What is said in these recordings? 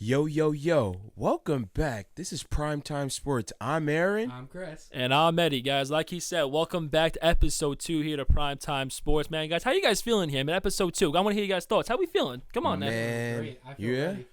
Yo, yo, yo. Welcome back. This is Primetime Sports. I'm Aaron. I'm Chris. And I'm Eddie, guys. Like he said, welcome back to episode 2 here to Primetime Sports. Man, guys, how you guys feeling here, man? Episode 2. I want to hear you guys' thoughts. How we feeling? Come on, Man, Great. I feel yeah? ready.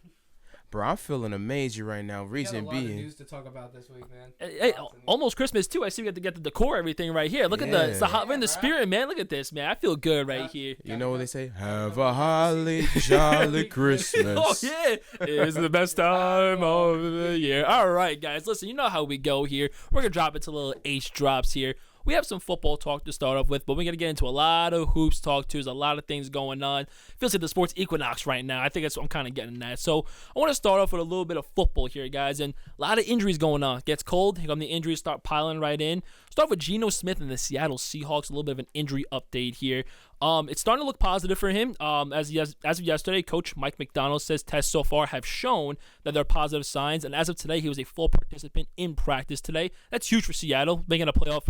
Bro, I'm feeling amazing right now. We got a Reason lot of being, news to talk about this week, man. Hey, Lots of news. almost Christmas, too. I see we got to get the decor, everything right here. Look at the, it's the hot, we're in the Yeah, spirit, man. Look at this, man. I feel good right here. you know what they say? Have a holly jolly Christmas. Oh, yeah. It's the best time of the year. All right, guys. Listen, you know how we go here. We're going to drop into little ace drops here. We have some football talk to start off with, but we're going to get into a lot of hoops talk, too. There's a lot of things going on. Feels like the sports equinox right now. I think that's what I'm kind of getting at. So I want to start off with a little bit of football here, guys, and a lot of injuries going on. It gets cold. Here come the injuries start piling right in. Start with Geno Smith and the Seattle Seahawks. A little bit of an injury update here. It's starting to look positive for him. As of yesterday, Coach Mike McDonald says tests so far have shown that there are positive signs, and as of today, he was a full participant in practice today. That's huge for Seattle, making a playoff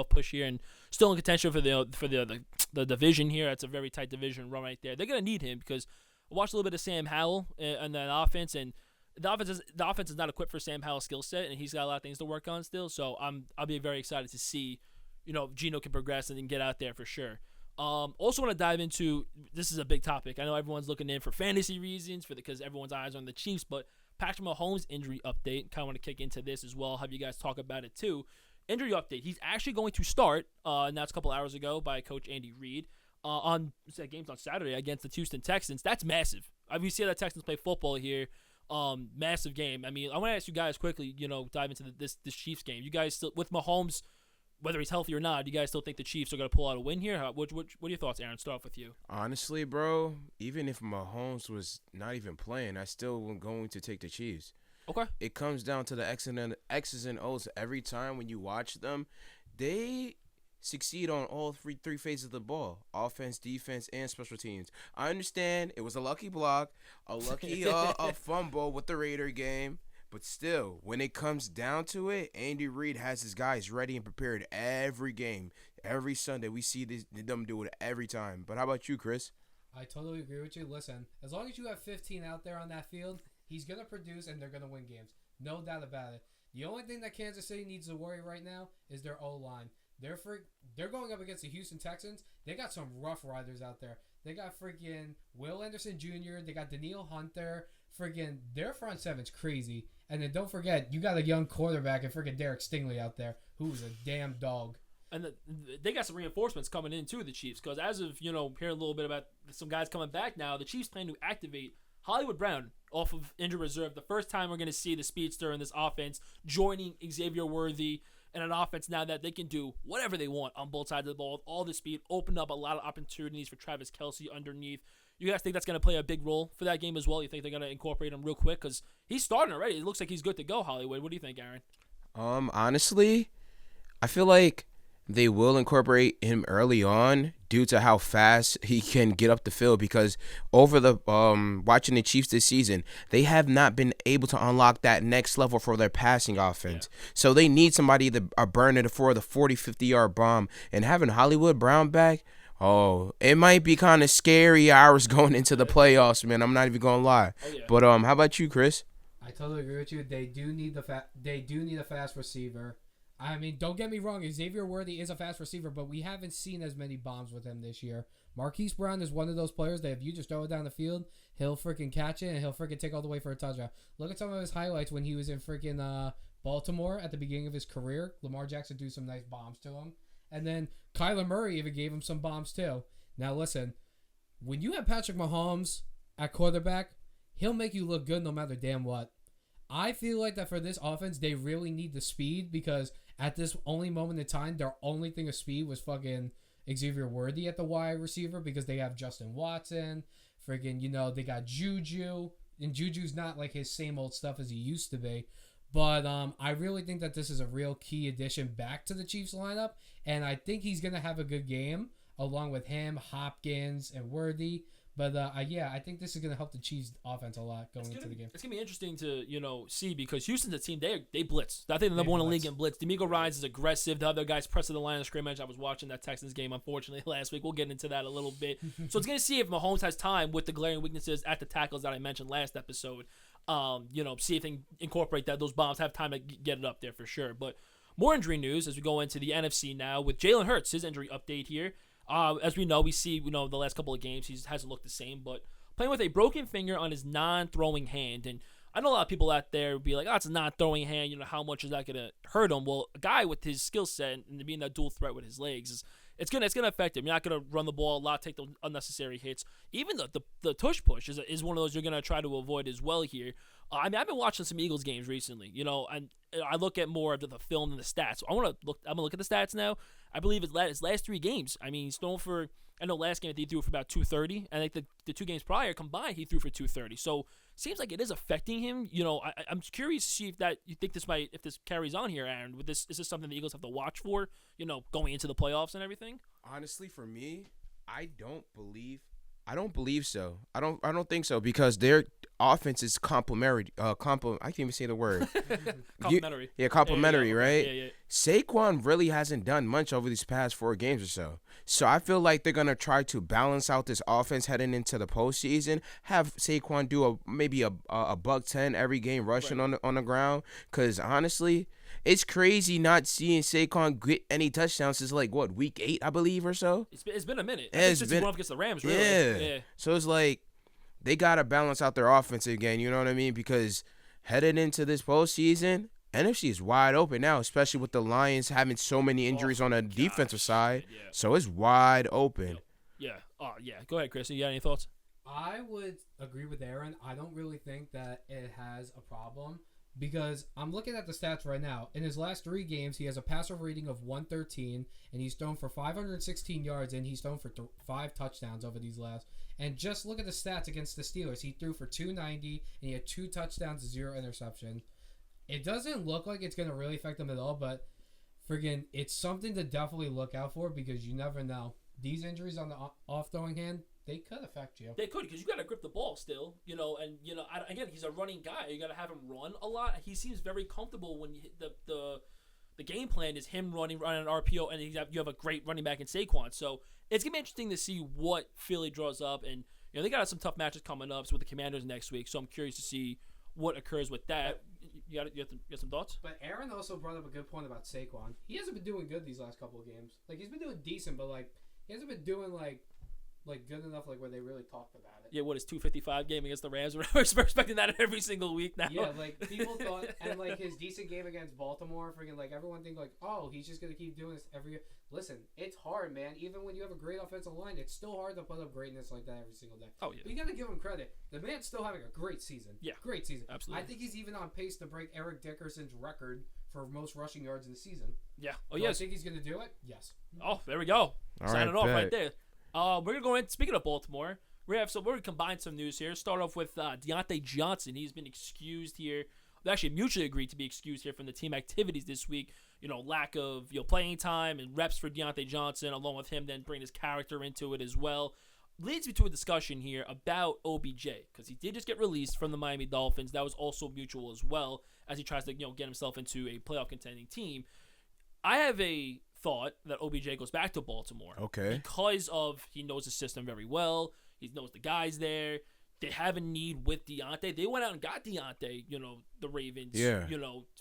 push here, and still in contention for the division here. That's a very tight division run right there. They're gonna need him because I watched a little bit of Sam Howell and that offense, and the offense is not equipped for Sam Howell's skill set, and he's got a lot of things to work on still. So I'll be very excited to see, if Geno can progress and get out there for sure. Also want to dive into, this is a big topic. I know everyone's looking in for fantasy reasons because everyone's eyes are on the Chiefs, but Patrick Mahomes injury update. Kind of want to kick into this as well. Have you guys talk about it too? Injury update. He's actually going to start. Announced a couple hours ago by Coach Andy Reid on games on Saturday against the Houston Texans. That's massive. We see that Texans play football here. Massive game. I mean, I want to ask you guys quickly. Dive into this Chiefs game. You guys still with Mahomes, whether he's healthy or not, do you guys still think the Chiefs are going to pull out a win here? What are your thoughts, Aaron? Start off with you. honestly, bro, even if Mahomes was not even playing, I still am going to take the Chiefs. Okay. It comes down to the X's and O's every time when you watch them. They succeed on all three phases of the ball: offense, defense, and special teams. I understand it was a lucky block, a lucky a fumble with the Raider game, but still, when it comes down to it, Andy Reid has his guys ready and prepared every game. Every Sunday, we see them do it every time. But how about you, Chris? I totally agree with you. Listen, as long as you have 15 out there on that field, he's going to produce and they're going to win games. No doubt about it. The only thing that Kansas City needs to worry right now is their O-line. They're going up against the Houston Texans. They got some rough riders out there. They got freaking Will Anderson Jr. They got Daniil Hunter. Freaking their front seven's crazy. And then don't forget, you got a young quarterback and freaking Derek Stingley out there, who's a damn dog. And they got some reinforcements coming in too, the Chiefs, because as of hearing a little bit about some guys coming back now, the Chiefs plan to activate Hollywood Brown off of injured reserve. The first time we're going to see the speedster in this offense joining Xavier Worthy in an offense now that they can do whatever they want on both sides of the ball with all the speed, open up a lot of opportunities for Travis Kelce underneath. You guys think that's going to play a big role for that game as well? You think they're going to incorporate him real quick? Because he's starting already. It looks like he's good to go, Hollywood. What do you think, Aaron? Honestly, I feel like they will incorporate him early on due to how fast he can get up the field, because over the watching the Chiefs this season, they have not been able to unlock that next level for their passing offense. Yeah. So they need somebody to burn it for the 40, 50-yard bomb. And having Hollywood Brown back, it might be kind of scary hours going into the playoffs, man. I'm not even going to lie. Oh, yeah. But how about you, Chris? I totally agree with you. They do need a fast receiver. I mean, don't get me wrong, Xavier Worthy is a fast receiver, but we haven't seen as many bombs with him this year. Marquise Brown is one of those players that if you just throw it down the field, he'll freaking catch it and he'll freaking take all the way for a touchdown. Look at some of his highlights when he was in freaking Baltimore at the beginning of his career. Lamar Jackson threw some nice bombs to him. And then Kyler Murray even gave him some bombs too. Now listen, when you have Patrick Mahomes at quarterback, he'll make you look good no matter damn what. I feel like that for this offense, they really need the speed, because at this only moment in time, their only thing of speed was fucking Xavier Worthy at the wide receiver, because they have Justin Watson, friggin', they got Juju, and Juju's not like his same old stuff as he used to be. But I really think that this is a real key addition back to the Chiefs lineup, and I think he's going to have a good game along with him, Hopkins, and Worthy. But yeah, I think this is gonna help the Chiefs offense a lot going into the game. It's gonna be interesting to see because Houston's a team they blitz. I think the number one in the league in blitz. D'Amico Ryans is aggressive. The other guys pressing the line of scrimmage. I was watching that Texans game unfortunately last week. We'll get into that a little bit. So it's gonna see if Mahomes has time with the glaring weaknesses at the tackles that I mentioned last episode. See if they can incorporate those bombs. Have time to get it up there for sure. But more injury news as we go into the NFC now with Jalen Hurts. His injury update here. As we know, the last couple of games he hasn't looked the same, but playing with a broken finger on his non-throwing hand. And I know a lot of people out there would be like, oh, it's a non-throwing hand. How much is that going to hurt him? Well, a guy with his skill set and being that dual threat with his legs, it's gonna affect him. You're not going to run the ball a lot, take the unnecessary hits. Even the tush push is one of those you're going to try to avoid as well here. I've been watching some Eagles games recently, and I look at more of the film than the stats. I'm gonna look at the stats now. I believe his last 3 games. I mean, he's thrown for. I know last game he threw for about 230, and I think the 2 games prior combined he threw for 230. So seems like it is affecting him. I'm curious to see if this carries on here, Aaron. Is this something the Eagles have to watch for? Going into the playoffs and everything. Honestly, for me, I don't believe so. I don't think so because their offense is complementary. I can't even say the word. Complementary. Complementary, right? Yeah. Saquon really hasn't done much over these past 4 games or so. So I feel like they're gonna try to balance out this offense heading into the postseason. Have Saquon do maybe a $110 every game rushing on the ground. Cause honestly, it's crazy not seeing Saquon get any touchdowns since week 8, I believe, or so. It's been a minute. It's since been he went up against the Rams, really. Yeah. So it's like they gotta balance out their offense again. You know what I mean? Because headed into this postseason, NFC is wide open now, especially with the Lions having so many injuries on the defensive side. Yeah. So it's wide open. Yeah. Yeah. Go ahead, Chris. You got any thoughts? I would agree with Aaron. I don't really think that it has a problem because I'm looking at the stats right now. In his last 3 games, he has a passer rating of 113, and he's thrown for 516 yards, and he's thrown for 5 touchdowns over these last. And just look at the stats against the Steelers. He threw for 290, and he had 2 touchdowns, 0 interception. It doesn't look like it's going to really affect him at all, but it's something to definitely look out for because you never know. These injuries on the off-throwing hand, they could affect you. They could because you got to grip the ball still, again, he's a running guy. You got to have him run a lot. He seems very comfortable when the game plan is him running an RPO, and you have a great running back in Saquon. So it's going to be interesting to see what Philly draws up, and they got some tough matches coming up with the Commanders next week, so I'm curious to see what occurs with that. You got some thoughts? But Aaron also brought up a good point about Saquon. He hasn't been doing good these last couple of games. He's been doing decent, but he hasn't been doing good enough where they really talked about it. Yeah, what is 255 game against the Rams? We're expecting that every single week now. Yeah, people thought, and his decent game against Baltimore, everyone think oh, he's just gonna keep doing this every year. Listen, it's hard, man. Even when you have a great offensive line, it's still hard to put up greatness like that every single day. Oh yeah. But you gotta give him credit. The man's still having a great season. Yeah, great season. Absolutely. I think he's even on pace to break Eric Dickerson's record for most rushing yards in the season. Yeah. Oh Do yes. I think he's gonna do it? Yes. Oh, there we go. Sign it off right there. We're gonna go in. Speaking of Baltimore, we're gonna combine some news here. Start off with Deontay Johnson. He's been excused here. They actually mutually agreed to be excused here from the team activities this week. Lack of playing time and reps for Deontay Johnson, along with him then bringing his character into it as well. Leads me to a discussion here about OBJ because he did just get released from the Miami Dolphins. That was also mutual as well as he tries to get himself into a playoff contending team. I have a thought that OBJ goes back to Baltimore. Okay. Because he knows the system very well. He knows the guys there. They have a need with Deontay. They went out and got Deontay, the Ravens,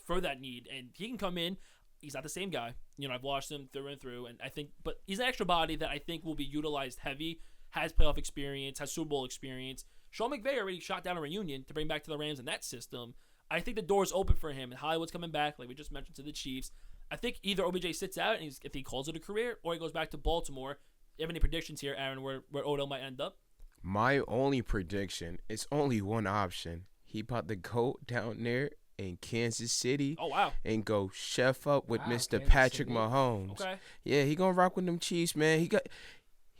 for that need. And he can come in. He's not the same guy. I've watched him through and through. And but he's an extra body that I think will be utilized heavy, has playoff experience, has Super Bowl experience. Sean McVay already shot down a reunion to bring back to the Rams in that system. I think the door's open for him. And Hollywood's coming back, like we just mentioned, to the Chiefs. I think either OBJ sits out and if he calls it a career, or he goes back to Baltimore. You have any predictions here, Aaron, where Odell might end up? My only prediction is only one option. He about to go down there in Kansas City. Oh, wow. And go chef up with Mr. Kansas Patrick City. Mahomes. Okay. Yeah, he gonna rock with them Chiefs, man.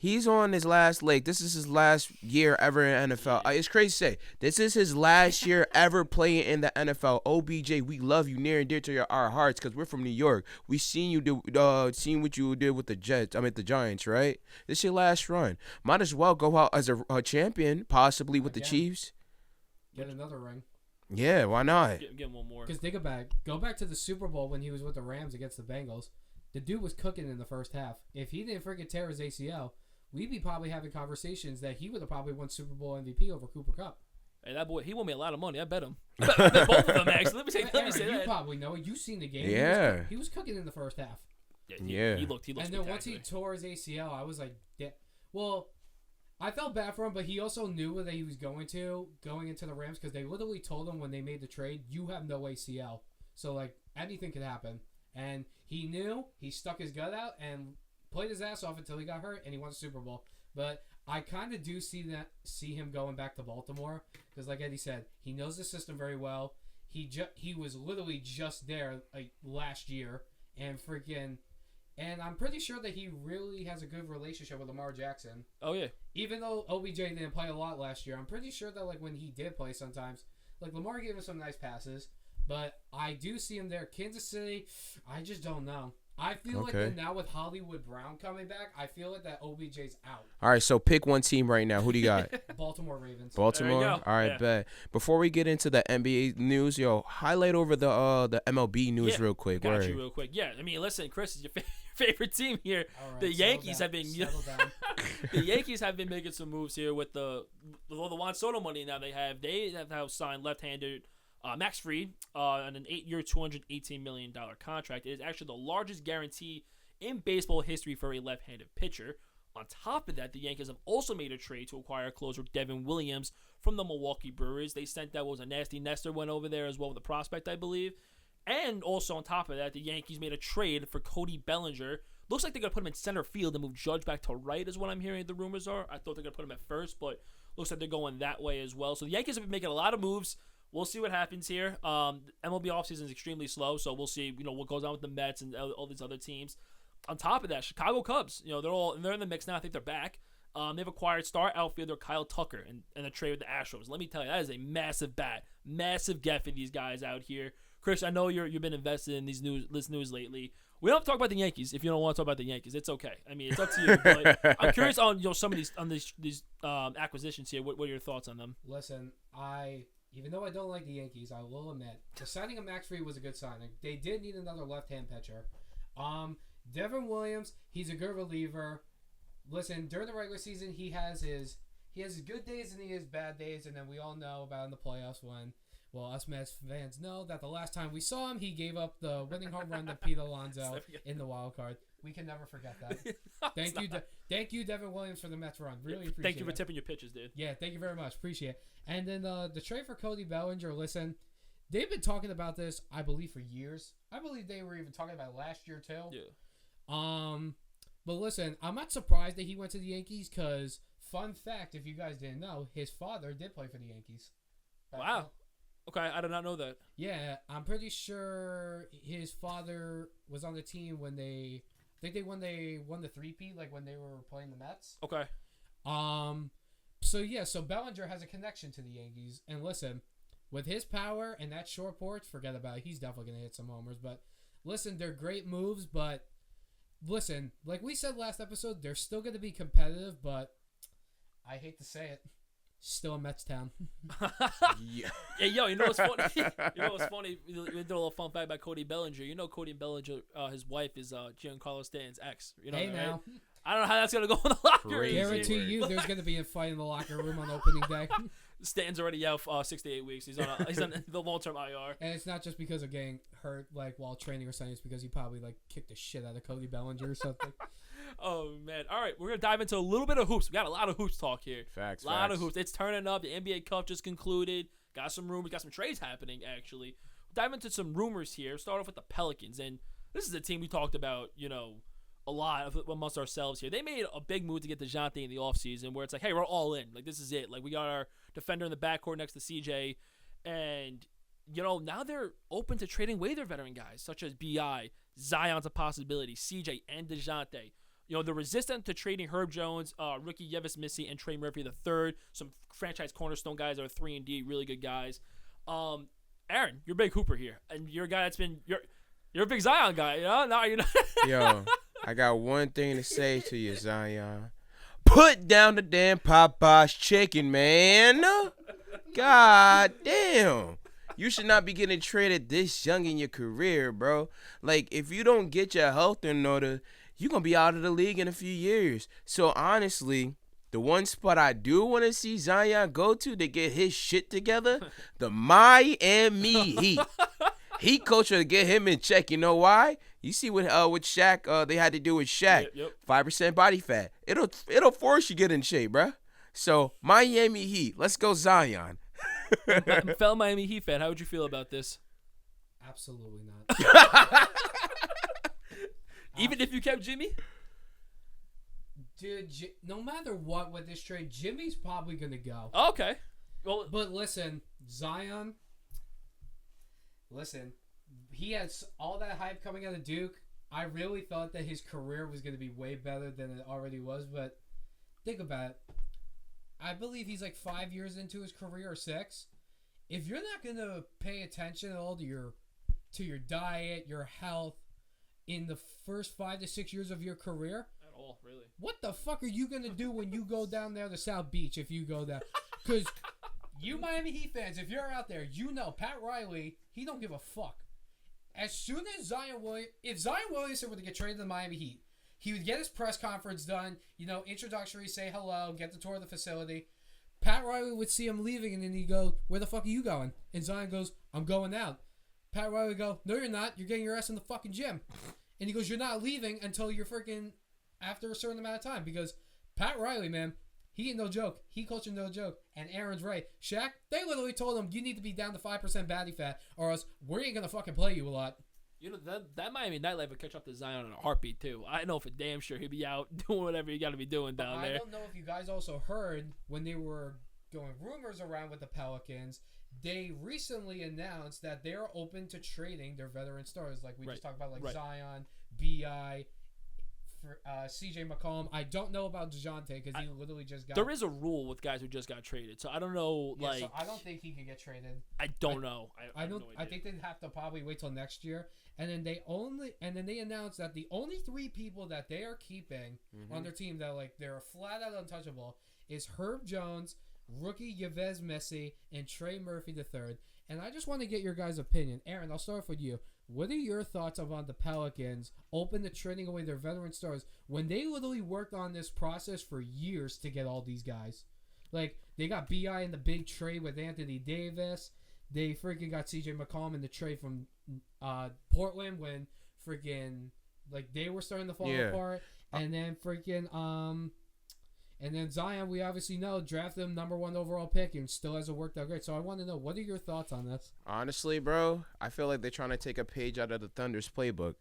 He's on his last leg. This is his last year ever in NFL. It's crazy to say. This is his last year ever playing in the NFL. OBJ, we love you near and dear to our hearts because we're from New York. We seen you do, seen what you did with the the Giants, right? This is your last run. Might as well go out as a champion, possibly with the Again. Chiefs. Get another ring. Yeah, why not? Get one more. Because think about it. Go back to the Super Bowl when he was with the Rams against the Bengals. The dude was cooking in the first half. If he didn't freaking tear his ACL, we'd be probably having conversations that he would have probably won Super Bowl MVP over Cooper Kupp. Hey, that boy, he won me a lot of money. I bet him. I bet both of them, actually. Let me say You that. probably know it. You've seen the game. Yeah. He was cooking in the first half. Yeah. He looked And then once he tore his ACL, I was like, well, I felt bad for him, but he also knew that he was going into the Rams because they literally told him when they made the trade, you have no ACL. So, like, anything could happen. And he knew, he stuck his gut out and played his ass off until he got hurt and he won the Super Bowl. But I kind of do see him going back to Baltimore because, like Eddie said, he knows the system very well. He was literally just there like last year and I'm pretty sure that he really has a good relationship with Lamar Jackson. Oh yeah. Even though OBJ didn't play a lot last year, I'm pretty sure that like when he did play sometimes, like Lamar gave him some nice passes. But I do see him there. Kansas City, I just don't know. I feel like that now with Hollywood Brown coming back, I feel like that OBJ's out. All right, so pick one team right now. Who do you got? Baltimore Ravens. Baltimore. There you go. All right, Yeah. bet. Before we get into the NBA news, highlight over the MLB news real quick. Got Word. you real quick. Yeah, I mean, listen, Chris is your favorite team here. All right, The settle Yankees down, have been settle down. the Yankees have been making some moves here with the Juan Soto money. Now they have now signed left-handed Max Fried on an 8-year, $218 million contract. It is actually the largest guarantee in baseball history for a left-handed pitcher. On top of that, the Yankees have also made a trade to acquire closer Devin Williams from the Milwaukee Brewers. They sent that was a nasty Nestor went over there as well with the prospect, I believe. And also on top of that, the Yankees made a trade for Cody Bellinger. Looks like they're going to put him in center field and move Judge back to right is what I'm hearing the rumors are. I thought they're going to put him at first, but looks like they're going that way as well. So the Yankees have been making a lot of moves. We'll see what happens here. MLB offseason is extremely slow, so we'll see what goes on with the Mets and all these other teams. On top of that, Chicago Cubs, they're in the mix now. I think they're back. They've acquired star outfielder Kyle Tucker and a trade with the Astros. Let me tell you, that is a massive get for these guys out here. Chris, I know you've been invested in this news lately. We don't have to talk about the Yankees if you don't want to talk about the Yankees. It's okay. I mean, it's up to you. But I'm curious on some of these acquisitions here. What are your thoughts on them? Listen, even though I don't like the Yankees, I will admit the signing of Max Fried was a good signing. They did need another left-hand pitcher. Devin Williams, he's a good reliever. Listen, during the regular season, he has his good days and he has bad days, and then we all know about in the playoffs when, well, us Mets fans know that the last time we saw him, he gave up the winning home run to Pete Alonso in the wild card. We can never forget that. Thank you, Devin Williams, for the Mets run. Really appreciate it. Thank you for tipping your pitches, dude. Yeah, thank you very much. Appreciate it. And then the trade for Cody Bellinger, listen, they've been talking about this, I believe, for years. I believe they were even talking about it last year, too. Yeah. But listen, I'm not surprised that he went to the Yankees because, fun fact, if you guys didn't know, his father did play for the Yankees. Wow. Okay, I did not know that. Yeah, I'm pretty sure his father was on the team when they won the three-peat, like when they were playing the Mets. Okay. So Bellinger has a connection to the Yankees, and listen, with his power and that short porch, forget about it. He's definitely gonna hit some homers. But listen, they're great moves, but listen, like we said last episode, they're still gonna be competitive, but I hate to say it, still a Mets town. Yeah. Hey, you know what's funny? We did a little fun fact about Cody Bellinger. You know Cody Bellinger, his wife is Giancarlo Stanton's ex. You know Hey that, now, right? I don't know how that's gonna go in the locker room. Crazy. guarantee you, there's gonna be a fight in the locker room on opening day. Stanton's already out 6 to 8 weeks. He's on the long-term IR. And it's not just because of getting hurt, like while training or something. It's because he probably like kicked the shit out of Cody Bellinger or something. Oh man! All right, we're gonna dive into a little bit of hoops. We got a lot of hoops talk here. Facts. A lot of hoops. It's turning up. The NBA Cup just concluded. Got some rumors. Got some trades happening actually. We'll dive into some rumors here. Start off with the Pelicans, and this is a team we talked about. A lot of amongst ourselves here. They made a big move to get DeJounte in the offseason where it's like, hey, we're all in. Like, this is it. Like, we got our defender in the backcourt next to CJ. And, now they're open to trading away their veteran guys, such as B.I., Zion's a possibility, CJ, and DeJounte. they're resistant to trading Herb Jones, rookie Yevis Missy, and Trey Murphy the third. Some franchise cornerstone guys that are 3-and-D, really good guys. Aaron, you're a big Hooper here, and you're a guy that's been you're a big Zion guy. No, you're not. Yo, I got one thing to say to you, Zion. Put down the damn Popeye's chicken, man. God damn. You should not be getting traded this young in your career, bro. Like, if you don't get your health in order, you're going to be out of the league in a few years. So, honestly, the one spot I do want to see Zion go to get his shit together, the Miami Heat. Heat coach will get him in check. You know why? You see what with Shaq, they had to do with Shaq. Yep. 5% body fat. It'll force you to get in shape, bro. So, Miami Heat, let's go Zion. Fellow Miami Heat fan, how would you feel about this? Absolutely not. Even if you kept Jimmy? Dude, no matter what with this trade, Jimmy's probably going to go. Oh, okay. Well, But listen, Zion, he has all that hype coming out of Duke. I really thought that his career was going to be way better than it already was, but think about it. I believe he's like 5 years into his career or 6. If you're not going to pay attention at all to your diet, your health in the first 5 to 6 years of your career, at all, really. what the fuck are you going to do when you go down there to South Beach if you go there? Because you Miami Heat fans, if you're out there, you know Pat Riley, he don't give a fuck. As soon as if Zion Williamson were to get traded to the Miami Heat, he would get his press conference done, introductory, say hello, get the tour of the facility. Pat Riley would see him leaving, and then he'd go, where the fuck are you going? And Zion goes, I'm going out. Pat Riley would go, no, you're not. You're getting your ass in the fucking gym. And he goes, you're not leaving until you're freaking after a certain amount of time. Because Pat Riley, man, he ain't no joke. He coaching no joke. And Aaron's right. Shaq, they literally told him, you need to be down to 5% body fat, or else we ain't going to fucking play you a lot. That Miami nightlife would catch up to Zion in a heartbeat, too. I know for damn sure he'd be out doing whatever you got to be doing down there. I don't know if you guys also heard when they were going rumors around with the Pelicans, they recently announced that they're open to trading their veteran stars. Like we just talked about, Zion, B.I., CJ McCollum. I don't know about DeJounte because he literally just got... There is a rule with guys who just got traded, so I don't know, so I don't think he could get traded. I don't know. I have don't. no idea. I think they'd have to probably wait till next year, and then they announced that the only 3 people that they are keeping on their team that they're flat out untouchable is Herb Jones, rookie Yves Missy, and Trey Murphy III. And I just want to get your guys' opinion. Aaron, I'll start off with you. What are your thoughts about the Pelicans open to trading away their veteran stars when they literally worked on this process for years to get all these guys? Like, they got B.I. in the big trade with Anthony Davis. They freaking got C.J. McCollum in the trade from Portland when freaking, they were starting to fall apart. And then freaking, and then Zion, we obviously know, drafted him number 1 overall pick and still hasn't worked out great. So I want to know, what are your thoughts on this? Honestly, bro, I feel like they're trying to take a page out of the Thunder's playbook.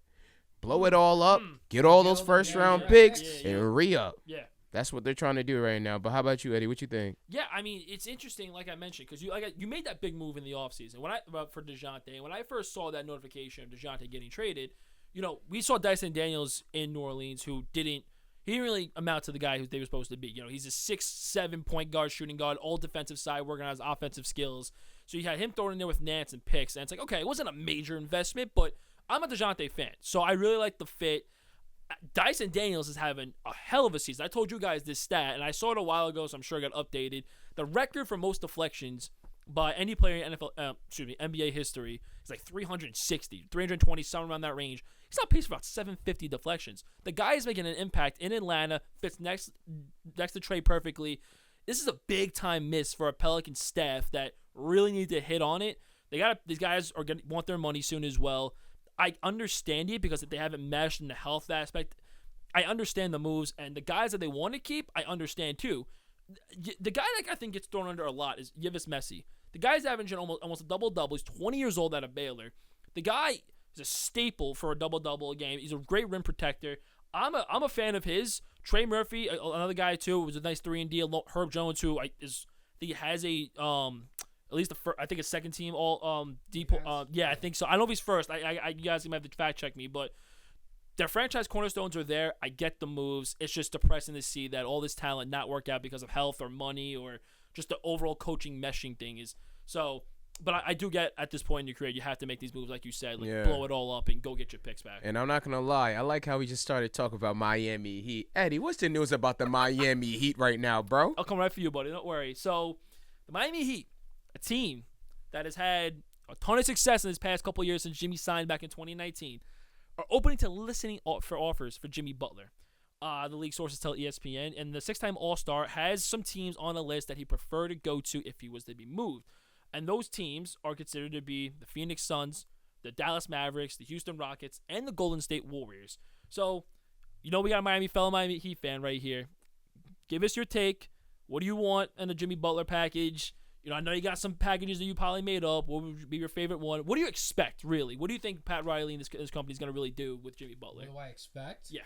Blow it all up, get all those first-round picks, and re-up. Yeah. That's what they're trying to do right now. But how about you, Eddie? What you think? Yeah, I mean, it's interesting, like I mentioned, because you made that big move in the offseason for DeJounte. And when I first saw that notification of DeJounte getting traded, we saw Dyson Daniels in New Orleans who didn't really amount to the guy who they were supposed to be. He's a 6'7" point guard, shooting guard, all defensive side, working on his offensive skills. So you had him thrown in there with Nance and picks. And it's like, okay, it wasn't a major investment, but I'm a DeJounte fan. So I really like the fit. Dyson Daniels is having a hell of a season. I told you guys this stat, and I saw it a while ago, so I'm sure it got updated. The record for most deflections by any player in NBA history is like 360, 320, somewhere around that range. He's on pace for about 750 deflections. The guy is making an impact in Atlanta, fits next to Trey perfectly. This is a big-time miss for a Pelican staff that really need to hit on it. These guys are going to want their money soon as well. I understand it because if they haven't meshed in the health aspect, I understand the moves. And the guys that they want to keep, I understand too. The guy that I think gets thrown under a lot is Yves Missy. The guy's averaging almost a double-double. He's 20 years old out of Baylor. The guy is a staple for a double-double a game. He's a great rim protector. I'm a fan of his. Trey Murphy, another guy too, was a nice 3-and-D. Herb Jones, who he has a at least I think a second team all deep. Yeah, I think so. I don't know if he's first. You guys might have to fact check me, but their franchise cornerstones are there. I get the moves. It's just depressing to see that all this talent not work out because of health or money or just the overall coaching meshing thing is so. But I do get at this point in your career, you have to make these moves, like you said, like blow it all up and go get your picks back. And I'm not gonna lie, I like how we just started talking about Miami Heat. Eddie, what's the news about the Miami Heat right now, bro? I'll come right for you, buddy. Don't worry. So, the Miami Heat, a team that has had a ton of success in this past couple of years since Jimmy signed back in 2019, are opening to listening for offers for Jimmy Butler. The league sources tell ESPN, and the six-time All-Star has some teams on the list that he'd prefer to go to if he was to be moved. And those teams are considered to be the Phoenix Suns, the Dallas Mavericks, the Houston Rockets, and the Golden State Warriors. So, we got a fellow Miami Heat fan right here. Give us your take. What do you want in the Jimmy Butler package? I know you got some packages that you probably made up. What would be your favorite one? What do you expect, really? What do you think Pat Riley and this company is going to really do with Jimmy Butler? What do I expect? Yeah.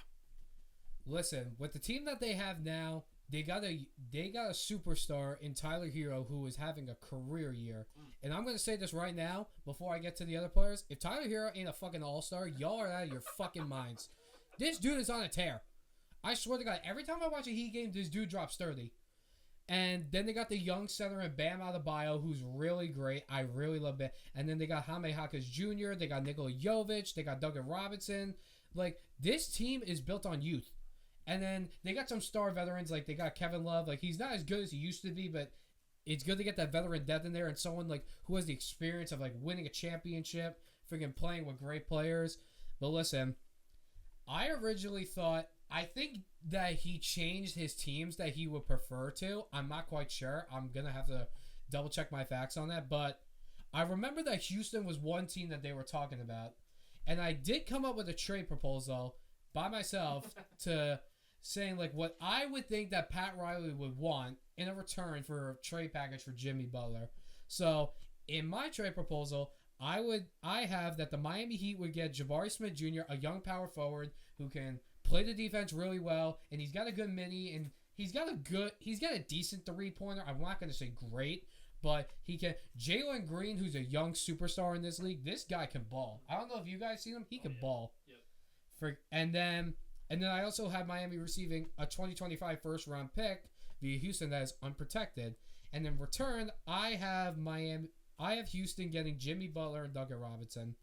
Listen, with the team that they have now, they got a superstar in Tyler Hero who is having a career year. And I'm going to say this right now before I get to the other players. If Tyler Hero ain't a fucking all-star, y'all are out of your fucking minds. This dude is on a tear. I swear to God, every time I watch a Heat game, this dude drops 30. And then they got the young center and Bam Adebayo, who's really great. I really love Bam. And then they got Jaime Jaquez Jr., they got Nikola Jovic, they got Duncan Robinson. Like, this team is built on youth. And then they got some star veterans, like they got Kevin Love. Like, he's not as good as he used to be, but it's good to get that veteran depth in there and someone like who has the experience of like winning a championship, freaking playing with great players. But listen, I think that he changed his teams that he would prefer to. I'm not quite sure. I'm going to have to double check my facts on that. But I remember that Houston was one team that they were talking about. And I did come up with a trade proposal by myself to saying like what I would think that Pat Riley would want in a return for a trade package for Jimmy Butler. So in my trade proposal, I have that the Miami Heat would get Jabari Smith Jr., a young power forward who can play the defense really well, and he's got a good mini, and he's got a decent three-pointer. I'm not going to say great, but he can. Jalen Green, who's a young superstar in this league, this guy can ball. I don't know if you guys seen him. He can ball. Yep. And then I also have Miami receiving a 2025 first-round pick via Houston that is unprotected. And in return, I have Houston getting Jimmy Butler and Duncan Robinson.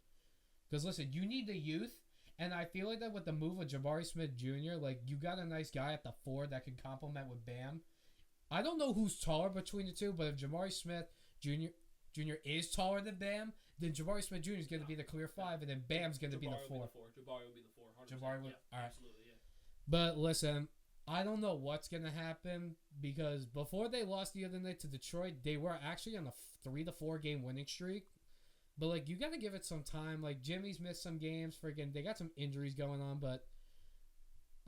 Because listen, you need the youth. And I feel like that with the move of Jabari Smith Jr., like, you got a nice guy at the 4 that can complement with Bam. I don't know who's taller between the two, but if Jabari Smith Jr. is taller than Bam, then Jabari Smith Jr. is going to be the clear 5, and then Bam's going to be the 4. Jabari will be the 4. 100%. Jabari would, yeah, all right. Absolutely, yeah. But listen, I don't know what's going to happen because before they lost the other night to Detroit, they were actually on a 3 to 4 game winning streak. But, like, you got to give it some time. Like, Jimmy's missed some games. Freaking, they got some injuries going on, but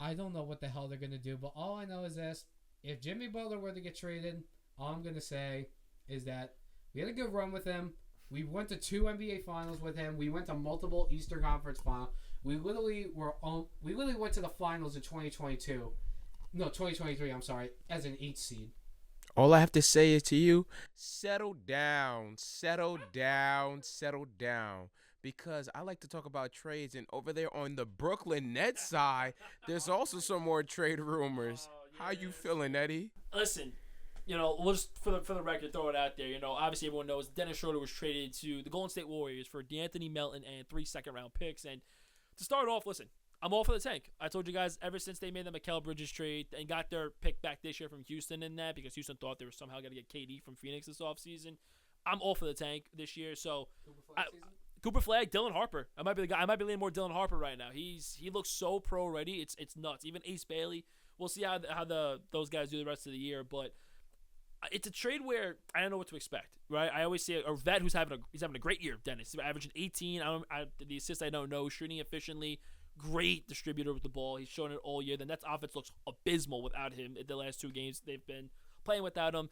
I don't know what the hell they're going to do. But all I know is this. If Jimmy Butler were to get traded, all I'm going to say is that we had a good run with him. We went to 2 NBA finals with him. We went to multiple Eastern Conference finals. We literally went to the finals in 2022. No, 2023, I'm sorry, as an 8 seed. All I have to say is to you, settle down, settle down, settle down. Because I like to talk about trades, and over there on the Brooklyn Nets side, there's also some more trade rumors. How you feeling, Eddie? Listen, we'll just for the record throw it out there. Obviously everyone knows Dennis Schroeder was traded to the Golden State Warriors for DeAnthony Melton and 3 second-round picks. And to start off, listen, I'm all for the tank. I told you guys ever since they made the Mikal Bridges trade and got their pick back this year from Houston in that because Houston thought they were somehow going to get KD from Phoenix this offseason. I'm all for the tank this year. So Cooper Flag, Dylan Harper. I might be the guy. I might be leaning more Dylan Harper right now. He looks so pro ready. It's nuts. Even Ace Bailey. We'll see how those guys do the rest of the year. But it's a trade where I don't know what to expect. Right? I always see a vet who's having a great year. Dennis, he's averaging 18. The assists I don't know, shooting efficiently. Great distributor with the ball. He's shown it all year. The Nets offense looks abysmal without him. In the last 2 games they've been playing without him.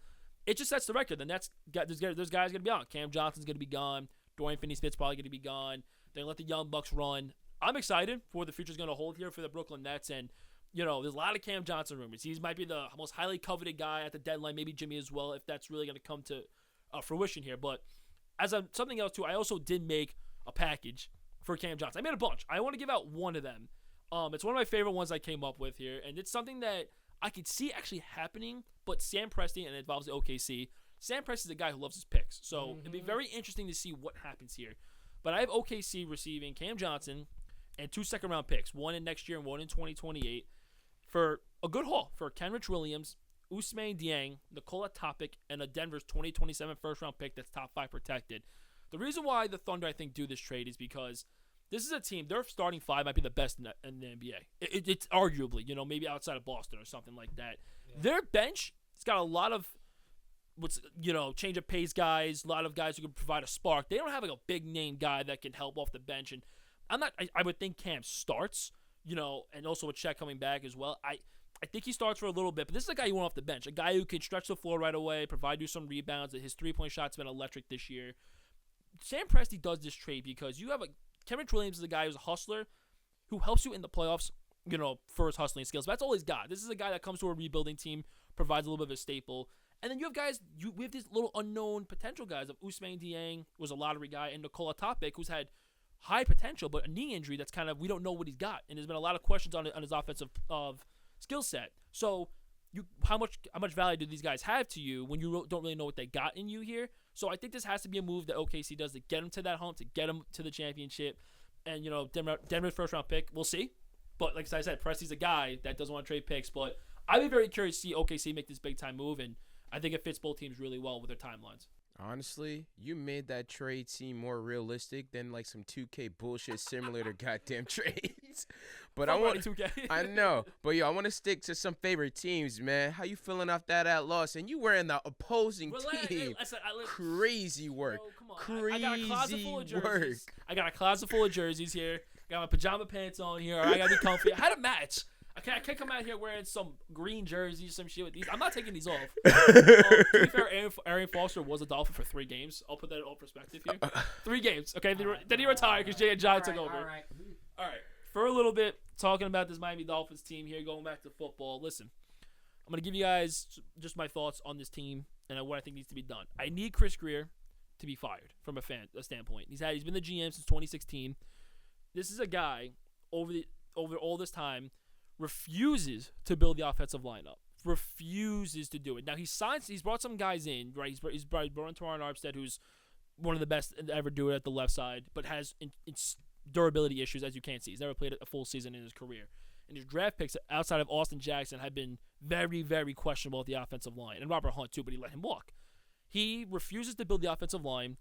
It just sets the record. The Nets there's guys going to be on. Cam Johnson's going to be gone. Dorian Finney-Smith's probably going to be gone. They're going to let the young Bucks run. I'm excited for what the future's going to hold here for the Brooklyn Nets. And, there's a lot of Cam Johnson rumors. He might be the most highly coveted guy at the deadline, maybe Jimmy as well, if that's really going to come to fruition here. But something else, too, I also did make a package for Cam Johnson. I made a bunch. I want to give out one of them. It's one of my favorite ones I came up with here, and it's something that I could see actually happening, but Sam Presti, and it involves the OKC. Sam Presti is a guy who loves his picks, so it'd be very interesting to see what happens here. But I have OKC receiving Cam Johnson and 2 second-round picks, one in next year and one in 2028, for a good haul for Kenrich Williams, Ousmane Dieng, Nikola Topic, and a Denver's 2027 first-round pick that's top 5 protected. The reason why the Thunder, I think, do this trade is because this is a team, their starting 5 might be the best in the NBA. It's arguably, maybe outside of Boston or something like that. Yeah. Their bench, it's got a lot of change of pace guys, a lot of guys who can provide a spark. They don't have like a big name guy that can help off the bench. And I would think Cam starts, and also with Chet coming back as well. I think he starts for a little bit, but this is a guy you want off the bench, a guy who can stretch the floor right away, provide you some rebounds. His 3-point shot's been electric this year. Sam Presti does this trade because you have Kenrich Williams is a guy who's a hustler who helps you in the playoffs, for his hustling skills. But that's all he's got. This is a guy that comes to a rebuilding team, provides a little bit of a staple. And then you have guys, we have these little unknown potential guys of Ousmane Dieng, was a lottery guy, and Nikola Topic, who's had high potential, but a knee injury that's kind of, we don't know what he's got. And there's been a lot of questions on his offensive skill set. So how much value do these guys have to you when you don't really know what they got in you here? So I think this has to be a move that OKC does to get them to that hump, to get them to the championship. And, Denver's first-round pick, we'll see. But like I said, Presti's a guy that doesn't want to trade picks. But I'd be very curious to see OKC make this big-time move, and I think it fits both teams really well with their timelines. Honestly, you made that trade seem more realistic than like some 2K bullshit simulator goddamn trades. But I know. But I want to stick to some favorite teams, man. How you feeling off that loss? And you were in the opposing team. Crazy work. Bro, come on. Crazy I got a closet full of jerseys. Work. I got a closet full of jerseys here. Got my pajama pants on here. I got to be comfy. I had a match. I can't come out here wearing some green jerseys, some shit with these. I'm not taking these off. To be fair, Arian Foster was a Dolphin for 3 games. I'll put that in all perspective here. 3 games, okay? Then he retired because Jay and John took over. All right. For a little bit, talking about this Miami Dolphins team here, going back to football. Listen, I'm going to give you guys just my thoughts on this team and what I think needs to be done. I need Chris Grier to be fired from a standpoint. He's been the GM since 2016. This is a guy over all this time refuses to build the offensive lineup. Refuses to do it. Now he's brought some guys in, right? He's brought in Teron Armstead, who's one of the best to ever do it at the left side, but has durability issues, as you can't see. He's never played a full season in his career. And his draft picks outside of Austin Jackson have been very, very questionable at the offensive line. And Robert Hunt too, but he let him walk. He refuses to build the offensive line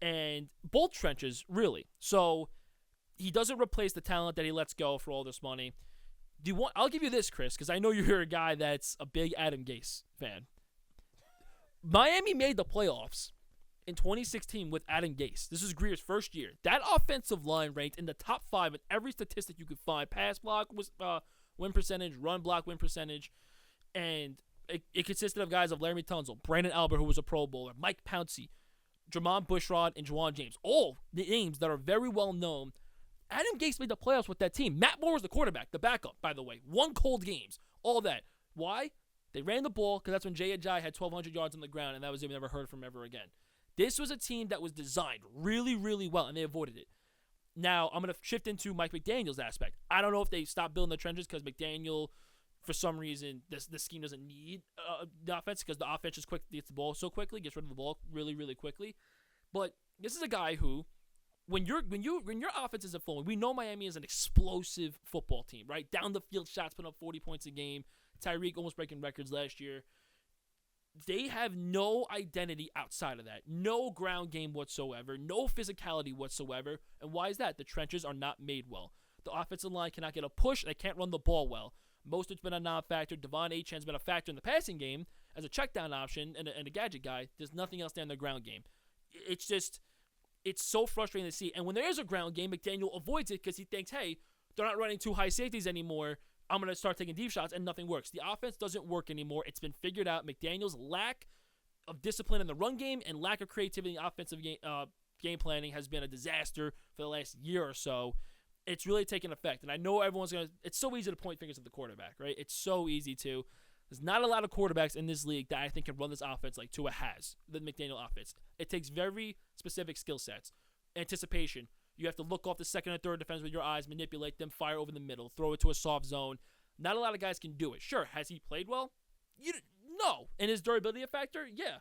and both trenches, really. So he doesn't replace the talent that he lets go for all this money. I'll give you this, Chris, because I know you're a guy that's a big Adam Gase fan. Miami made the playoffs in 2016 with Adam Gase. This is Grier's first year. That offensive line ranked in the top 5 in every statistic you could find. Pass block win percentage, run block win percentage, and it consisted of guys of Laramie Tunsil, Brandon Albert, who was a Pro Bowler, Mike Pouncey, Jermon Bushrod, and Juwan James. All the names that are very well known. Adam Gase made the playoffs with that team. Matt Moore was the quarterback, the backup, by the way. 1 cold games, all that. Why? They ran the ball because that's when Jay Ajayi had 1,200 yards on the ground, and that was it. We never heard from him ever again. This was a team that was designed really, really well, and they avoided it. Now, I'm going to shift into Mike McDaniel's aspect. I don't know if they stopped building the trenches because McDaniel, for some reason, the scheme doesn't need the offense because the offense just gets the ball so quickly, gets rid of the ball really, really quickly. But this is a guy who, when your offense isn't flowing, we know Miami is an explosive football team, right? Down the field shots, putting up 40 points a game. Tyreek almost breaking records last year. They have no identity outside of that. No ground game whatsoever. No physicality whatsoever. And why is that? The trenches are not made well. The offensive line cannot get a push. They can't run the ball well. Mostert's been a non-factor. Devon Achane's been a factor in the passing game as a check-down option and a gadget guy. There's nothing else there in the ground game. It's so frustrating to see. And when there is a ground game, McDaniel avoids it because he thinks, hey, they're not running 2 high safeties anymore. I'm going to start taking deep shots, and nothing works. The offense doesn't work anymore. It's been figured out. McDaniel's lack of discipline in the run game and lack of creativity in offensive game planning has been a disaster for the last year or so. It's really taken effect. And I know everyone's going to – it's so easy to point fingers at the quarterback, right? It's so easy to. There's not a lot of quarterbacks in this league that I think can run this offense like Tua has, the McDaniel offense. It takes very specific skill sets, anticipation, You have to look off the second or third defense with your eyes, manipulate them, fire over the middle, throw it to a soft zone. Not a lot of guys can do it. Sure, has he played well? No. And his durability factor? Yeah.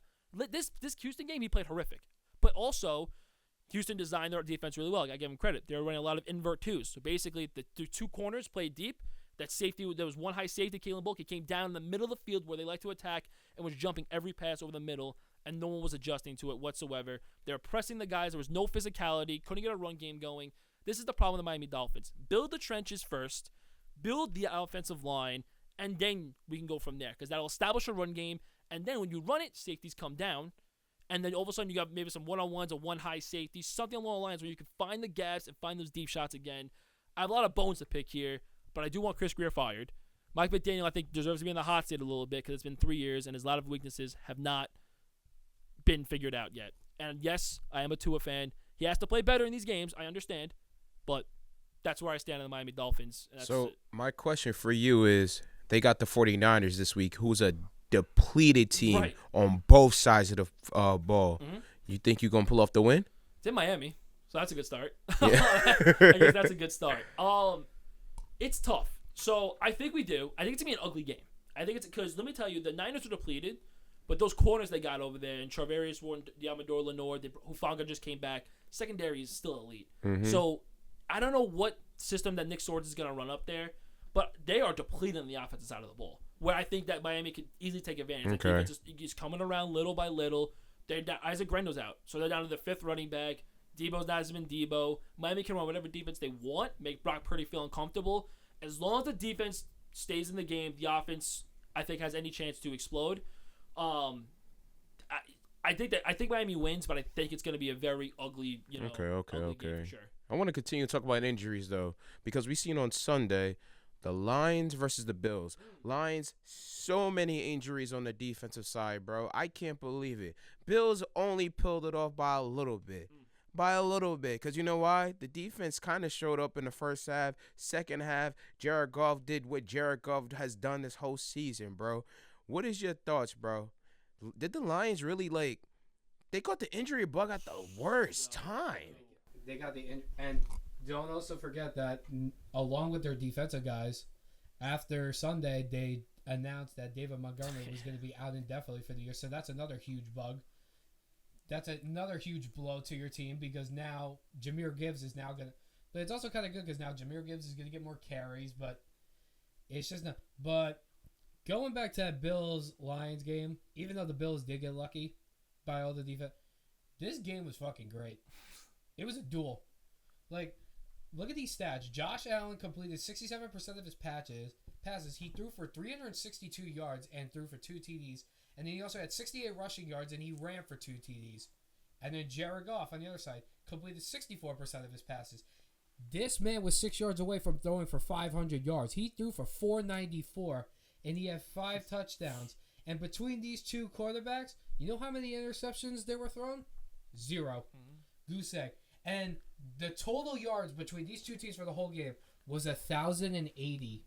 This Houston game, he played horrific. But also, Houston designed their defense really well. I give him credit. They were running a lot of invert twos. So basically, the two corners played deep. That safety, there was one high safety, Kalen Bulk. He came down in the middle of the field where they like to attack and was jumping every pass over the middle, and no one was adjusting to it whatsoever. They were pressing the guys. There was no physicality. Couldn't get a run game going. This is the problem with the Miami Dolphins. Build the trenches first. Build the offensive line, and then we can go from there because that'll establish a run game. And then when you run it, safeties come down. And then all of a sudden you got maybe some one-on-ones or one high safety, something along the lines where you can find the gaps and find those deep shots again. I have a lot of bones to pick here, but I do want Chris Greer fired. Mike McDaniel, I think, deserves to be in the hot seat a little bit because it's been 3 years and his lot of weaknesses have not been figured out yet. And yes, I am a Tua fan. He has to play better in these games. I understand. But that's where I stand on the Miami Dolphins. So my question for you is, they got the 49ers this week, who's a depleted team on both sides of the ball. Mm-hmm. You think you're going to pull off the win? It's in Miami, so that's a good start. Yeah. I guess that's a good start. It's tough. So I think we do. I think it's going to be an ugly game. I think it's because, let me tell you, the Niners are depleted, but those corners they got over there, and Charvarius Ward, Diamador Lenore, Hufanga just came back. Secondary is still elite. Mm-hmm. So I don't know what system that Nick Swords is going to run up there, but they are depleted on the offensive side of the ball, where I think that Miami could easily take advantage. Okay. I think it's coming around little by little. Isaac Grendo's out, so they're down to the fifth running back. Debo's not as been Debo. Miami can run whatever defense they want, make Brock Purdy feel uncomfortable. As long as the defense stays in the game, the offense, I think, has any chance to explode. I think Miami wins, but I think it's going to be a very ugly, ugly game for sure. I want to continue to talk about injuries though, because we seen on Sunday the Lions versus the Bills. Lions, so many injuries on the defensive side, bro. I can't believe it. Bills only pulled it off by a little bit. Because you know why? The defense kind of showed up in the first half. Second half, Jared Goff did what Jared Goff has done this whole season, bro. What is your thoughts, bro? Did the Lions really, they got the injury bug at the worst time? They got and don't also forget that along with their defensive guys, after Sunday, they announced that David Montgomery was going to be out indefinitely for the year. So that's another huge bug. That's another huge blow to your team because now Jahmyr Gibbs is now going to... But it's also kind of good because now Jahmyr Gibbs is going to get more carries, but it's just not... But going back to that Bills-Lions game, even though the Bills did get lucky by all the defense, this game was fucking great. It was a duel. Look at these stats. Josh Allen completed 67% of his passes. He threw for 362 yards and threw for 2 TDs. And then he also had 68 rushing yards and he ran for 2 TDs. And then Jared Goff on the other side completed 64% of his passes. This man was 6 yards away from throwing for 500 yards. He threw for 494 and he had 5 touchdowns. And between these two quarterbacks, you know how many interceptions they were thrown? 0. Mm-hmm. Goose egg. And the total yards between these two teams for the whole game was 1,080.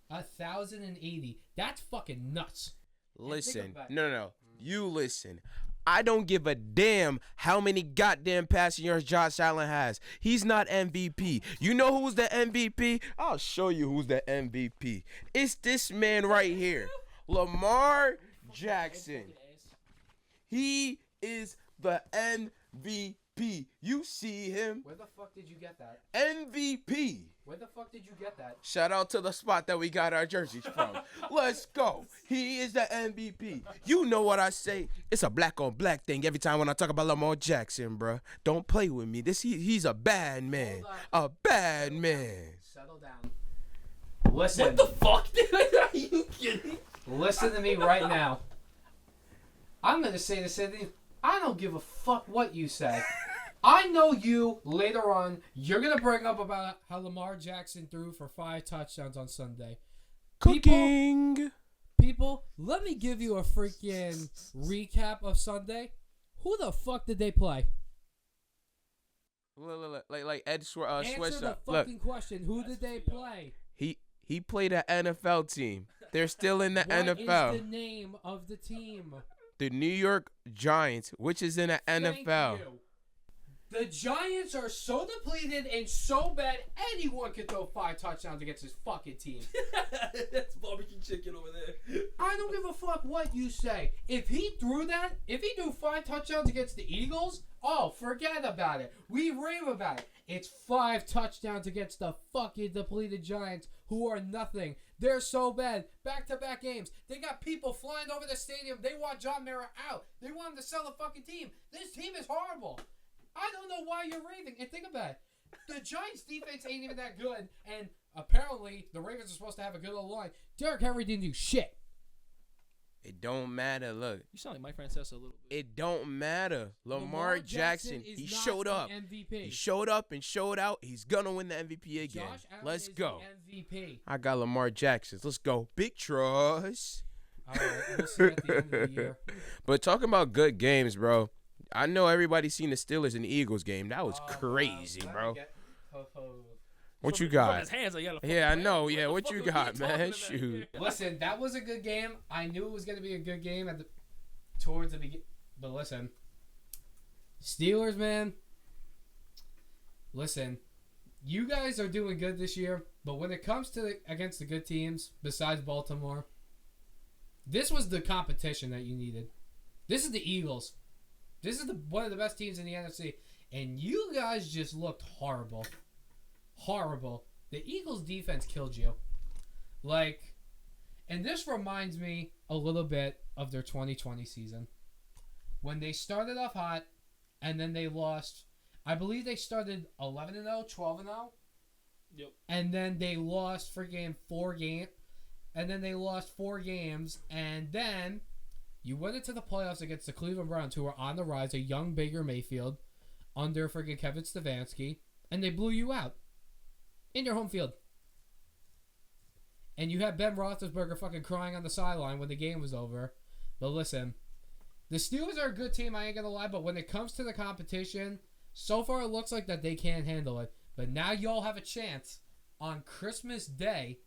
1,080. That's fucking nuts. Listen. No. You listen. I don't give a damn how many goddamn passing yards Josh Allen has. He's not MVP. You know who's the MVP? I'll show you who's the MVP. It's this man right here. Lamar Jackson. He is the MVP. You see him? Where the fuck did you get that? MVP. Where the fuck did you get that? Shout out to the spot that we got our jerseys from. Let's go. He is the MVP. You know what I say. It's a black on black thing every time when I talk about Lamar Jackson, bro. Don't play with me. He's a bad man. A bad man. Settle down. Listen. What the fuck, dude? Are you kidding? Listen to me right now. I'm going to say the same thing. I don't give a fuck what you say. I know you, later on, you're going to bring up about how Lamar Jackson threw for 5 touchdowns on Sunday. Cooking. People, let me give you a freaking recap of Sunday. Who the fuck did they play? Look, like Ed Swisher. Answer the fucking question. Who did they play? He played an NFL team. They're still in the NFL. What is the name of the team? The New York Giants, which is in the NFL. Thank you. The Giants are so depleted and so bad, anyone can throw 5 touchdowns against his fucking team. That's barbecue chicken over there. I don't give a fuck what you say. If he threw 5 touchdowns against the Eagles, oh, forget about it. We rave about it. It's 5 touchdowns against the fucking depleted Giants who are nothing. They're so bad. Back-to-back games. They got people flying over the stadium. They want John Mara out. They want him to sell the fucking team. This team is horrible. I don't know why you're raving. And think about it. The Giants' defense ain't even that good. And apparently, the Ravens are supposed to have a good old line. Derrick Henry didn't do shit. It don't matter. Look, You sound like Mike Francesa a little bit. it don't matter. Lamar Jackson, is he not showed up. an MVP. He showed up and showed out. He's gonna win the MVP again. Josh Allen Let's is go. the MVP. I got Lamar Jackson. Let's go. Big trust. All right, we'll see at the end of the year. But talking about good games, bro. I know everybody's seen the Steelers and the Eagles game. That was crazy, bro. What you From got? his hands, like, you gotta Yeah, I fucking know. play. Yeah, the what fuck you are we got, talking man? about Shoot. here? Listen, that was a good game. I knew it was going to be a good game towards the beginning. But listen, Steelers, man. Listen, you guys are doing good this year, but when it comes to against the good teams, besides Baltimore, this was the competition that you needed. This is the Eagles. This is one of the best teams in the NFC, and you guys just looked horrible. Horrible. The Eagles' defense killed you. And this reminds me a little bit of their 2020 season. When they started off hot, and then they lost. I believe they started 11-0, 12-0. Yep. And then they lost freaking 4 games. And then they lost 4 games. And then you went into the playoffs against the Cleveland Browns, who were on the rise, a young Baker Mayfield, under freaking Kevin Stefanski. And they blew you out. In your home field. And you had Ben Roethlisberger fucking crying on the sideline when the game was over. But listen, the Steelers are a good team, I ain't gonna lie, but when it comes to the competition, so far it looks like that they can't handle it. But now y'all have a chance on Christmas Day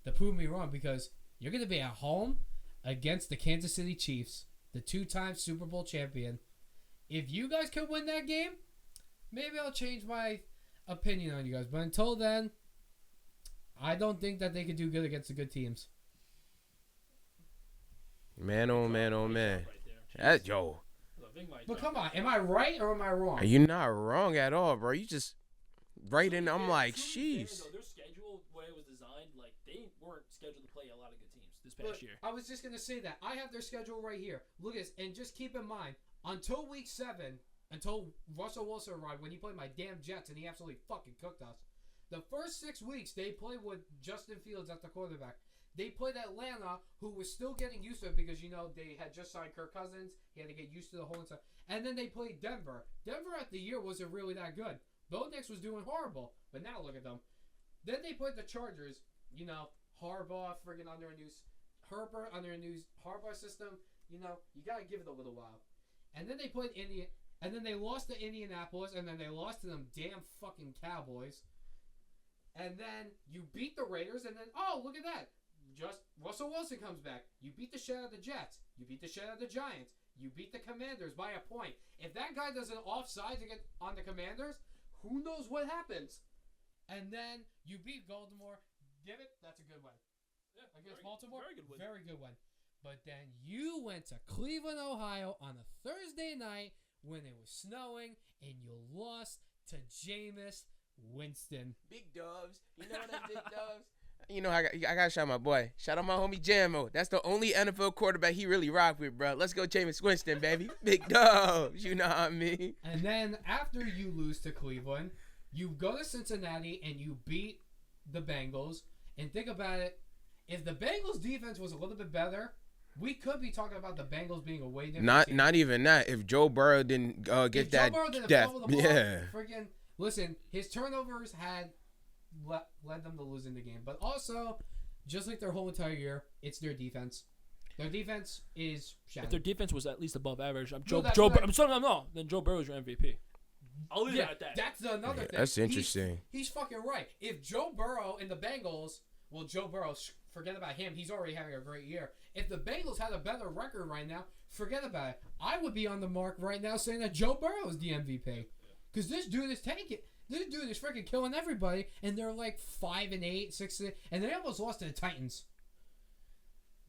to prove me wrong, because you're gonna be at home against the Kansas City Chiefs, the 2-time Super Bowl champion. If you guys could win that game, maybe I'll change my opinion on you guys. But until then, I don't think that they could do good against the good teams. Man, oh man, oh man. Right there. That, yo, But come on, am I right or am I wrong? you're not wrong at all, bro. You just right in. I'm like, Truly fair, sheesh. though, their schedule, the way it was designed, like they weren't scheduled to play a lot of good teams this But past year. I was just gonna say that I have their schedule right here. Look at this, and just keep in mind, until week 7, until Russell Wilson arrived, when he played my damn Jets and he absolutely fucking cooked us. The first 6 weeks they played with Justin Fields at the quarterback. They played Atlanta, who was still getting used to it because, they had just signed Kirk Cousins. He had to get used to the whole stuff. And then they played Denver. Denver at the year wasn't really that good. Bo Nix was doing horrible. But now look at them. Then they played the Chargers. Harbaugh friggin' under a new Herbert under a new Harbaugh system. You got to give it a little while. And then they played India. And then they lost to Indianapolis. And then they lost to them damn fucking Cowboys. And then you beat the Raiders. And then, oh, look at that. Just Russell Wilson comes back. You beat the shit out of the Jets. You beat the shit out of the Giants. You beat the Commanders by a point. If that guy does an offside to get on the Commanders, who knows what happens? And then you beat Baltimore. Give it. That's a good win. Yeah, Against Baltimore? Very good win. Very good win. But then you went to Cleveland, Ohio on a Thursday night when it was snowing and you lost to Jameis Winston. Big doves. You know them big doves. I gotta shout my boy. Shout out my homie Jammo. That's the only NFL quarterback he really rock with, bro. Let's go, Jameis Winston, baby. Big doves. You know what I mean? And then after you lose to Cleveland, you go to Cincinnati and you beat the Bengals. And think about it. If the Bengals defense was a little bit better, we could be talking about the Bengals being a way different team. Not even that. If Joe Burrow didn't get If that, Joe Burrow didn't that fumble the ball, yeah. friggin' listen, his turnovers had led them to losing the game. But also, just like their whole entire year, it's their defense. Their defense is If shattered. their defense was at least above average, then that's Joe right. then Joe Burrow's your MVP. I'll leave it at that. That's another thing. That's interesting. He's fucking right. If Joe Burrow and the Bengals, Joe Burrow, forget about him. He's already having a great year. If the Bengals had a better record right now, forget about it. I would be on the mark right now saying that Joe Burrow is the MVP. because this dude is taking. This dude is freaking killing everybody, and they're like 5-8, 6, and they almost lost to the Titans.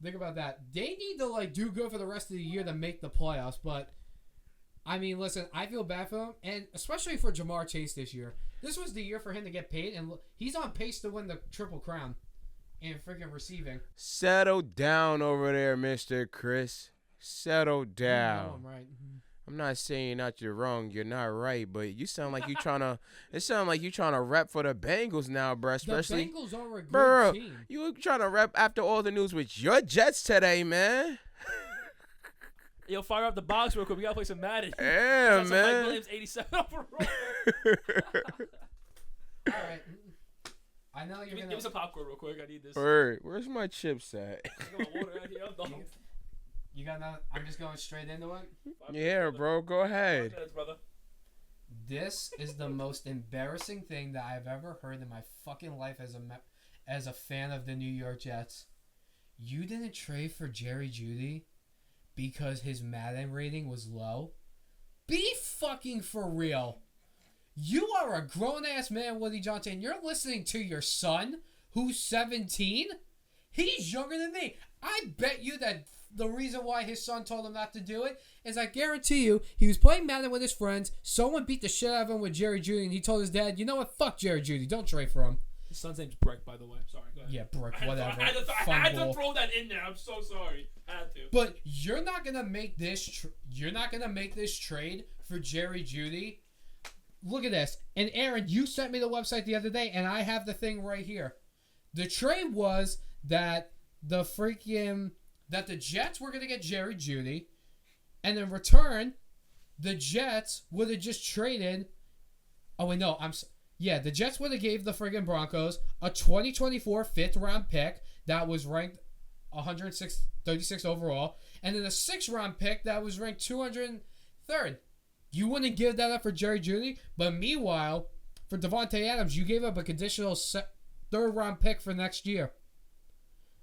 Think about that. They need to like do good for the rest of the year to make the playoffs. But I mean, listen, I feel bad for him, and especially for Jamar Chase this year. This was the year for him to get paid, and he's on pace to win the Triple Crown in freaking receiving. Settle down over there, Mr. Chris. Settle down. You know I'm right. I'm not saying that you're wrong. You're not right, but you sound like you trying to. It sounds like you trying to rep for the Bengals now, bro. Especially, the Bengals are a good bro, team. you trying to rep after all the news with your Jets today, man. Yo, fire up the box real quick. We gotta play some Madden. Yeah, Mike man. Williams, 87 overall. All right. I know you're Give gonna. me some popcorn real quick. I need this. Word. Where's my chips at? I got my water out here. I'm done. You got nothing? I'm just going straight into it. Yeah, bro. Go 5 ahead. minutes, brother. This is the most embarrassing thing that I've ever heard in my fucking life as a fan of the New York Jets. You didn't trade for Jerry Jeudy because his Madden rating was low? Be fucking for real. You are a grown-ass man, Woody Johnson. You're listening to your son, who's 17? He's younger than me. I bet you that the reason why his son told him not to do it is I guarantee you he was playing Madden with his friends. Someone beat the shit out of him with Jerry Jeudy, and he told his dad, you know what? Fuck Jerry Jeudy. Don't trade for him. His son's name's Brick, by the way. Sorry, go ahead. Yeah, Brick, I whatever. had to throw that in there. I'm so sorry. I had to. But you're not gonna make this. You're not gonna make this trade for Jerry Jeudy. Look at this. And Aaron, you sent me the website the other day, and I have the thing right here. The trade was that the Jets were gonna get Jerry Jeudy, and in return, the Jets would have just traded. Oh wait, no, the Jets would have gave the friggin' Broncos a 2024 5th-round pick that was ranked 136 overall, and then a 6th-round pick that was ranked 203rd. You wouldn't give that up for Jerry Jeudy, but meanwhile, for Devontae Adams, you gave up a conditional 3rd-round pick for next year.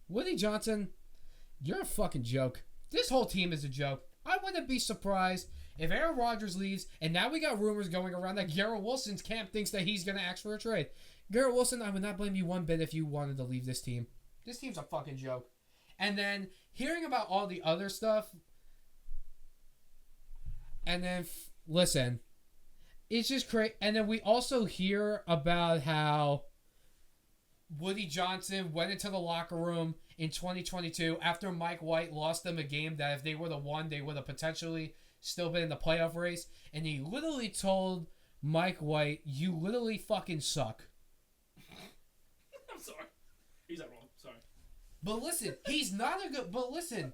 Woody Johnson, you're a fucking joke. This whole team is a joke. I wouldn't be surprised if Aaron Rodgers leaves, and now we got rumors going around that Garrett Wilson's camp thinks that he's going to ask for a trade. Garrett Wilson, I would not blame you one bit if you wanted to leave this team. This team's a fucking joke. And then hearing about all the other stuff, and then, listen, it's just crazy. And then we also hear about how Woody Johnson went into the locker room in 2022 after Mike White lost them a game that if they would have won, they would have potentially still been in the playoff race. And he literally told Mike White, you literally fucking suck. I'm sorry. He's not wrong. Sorry. But listen, he's not a good... But listen,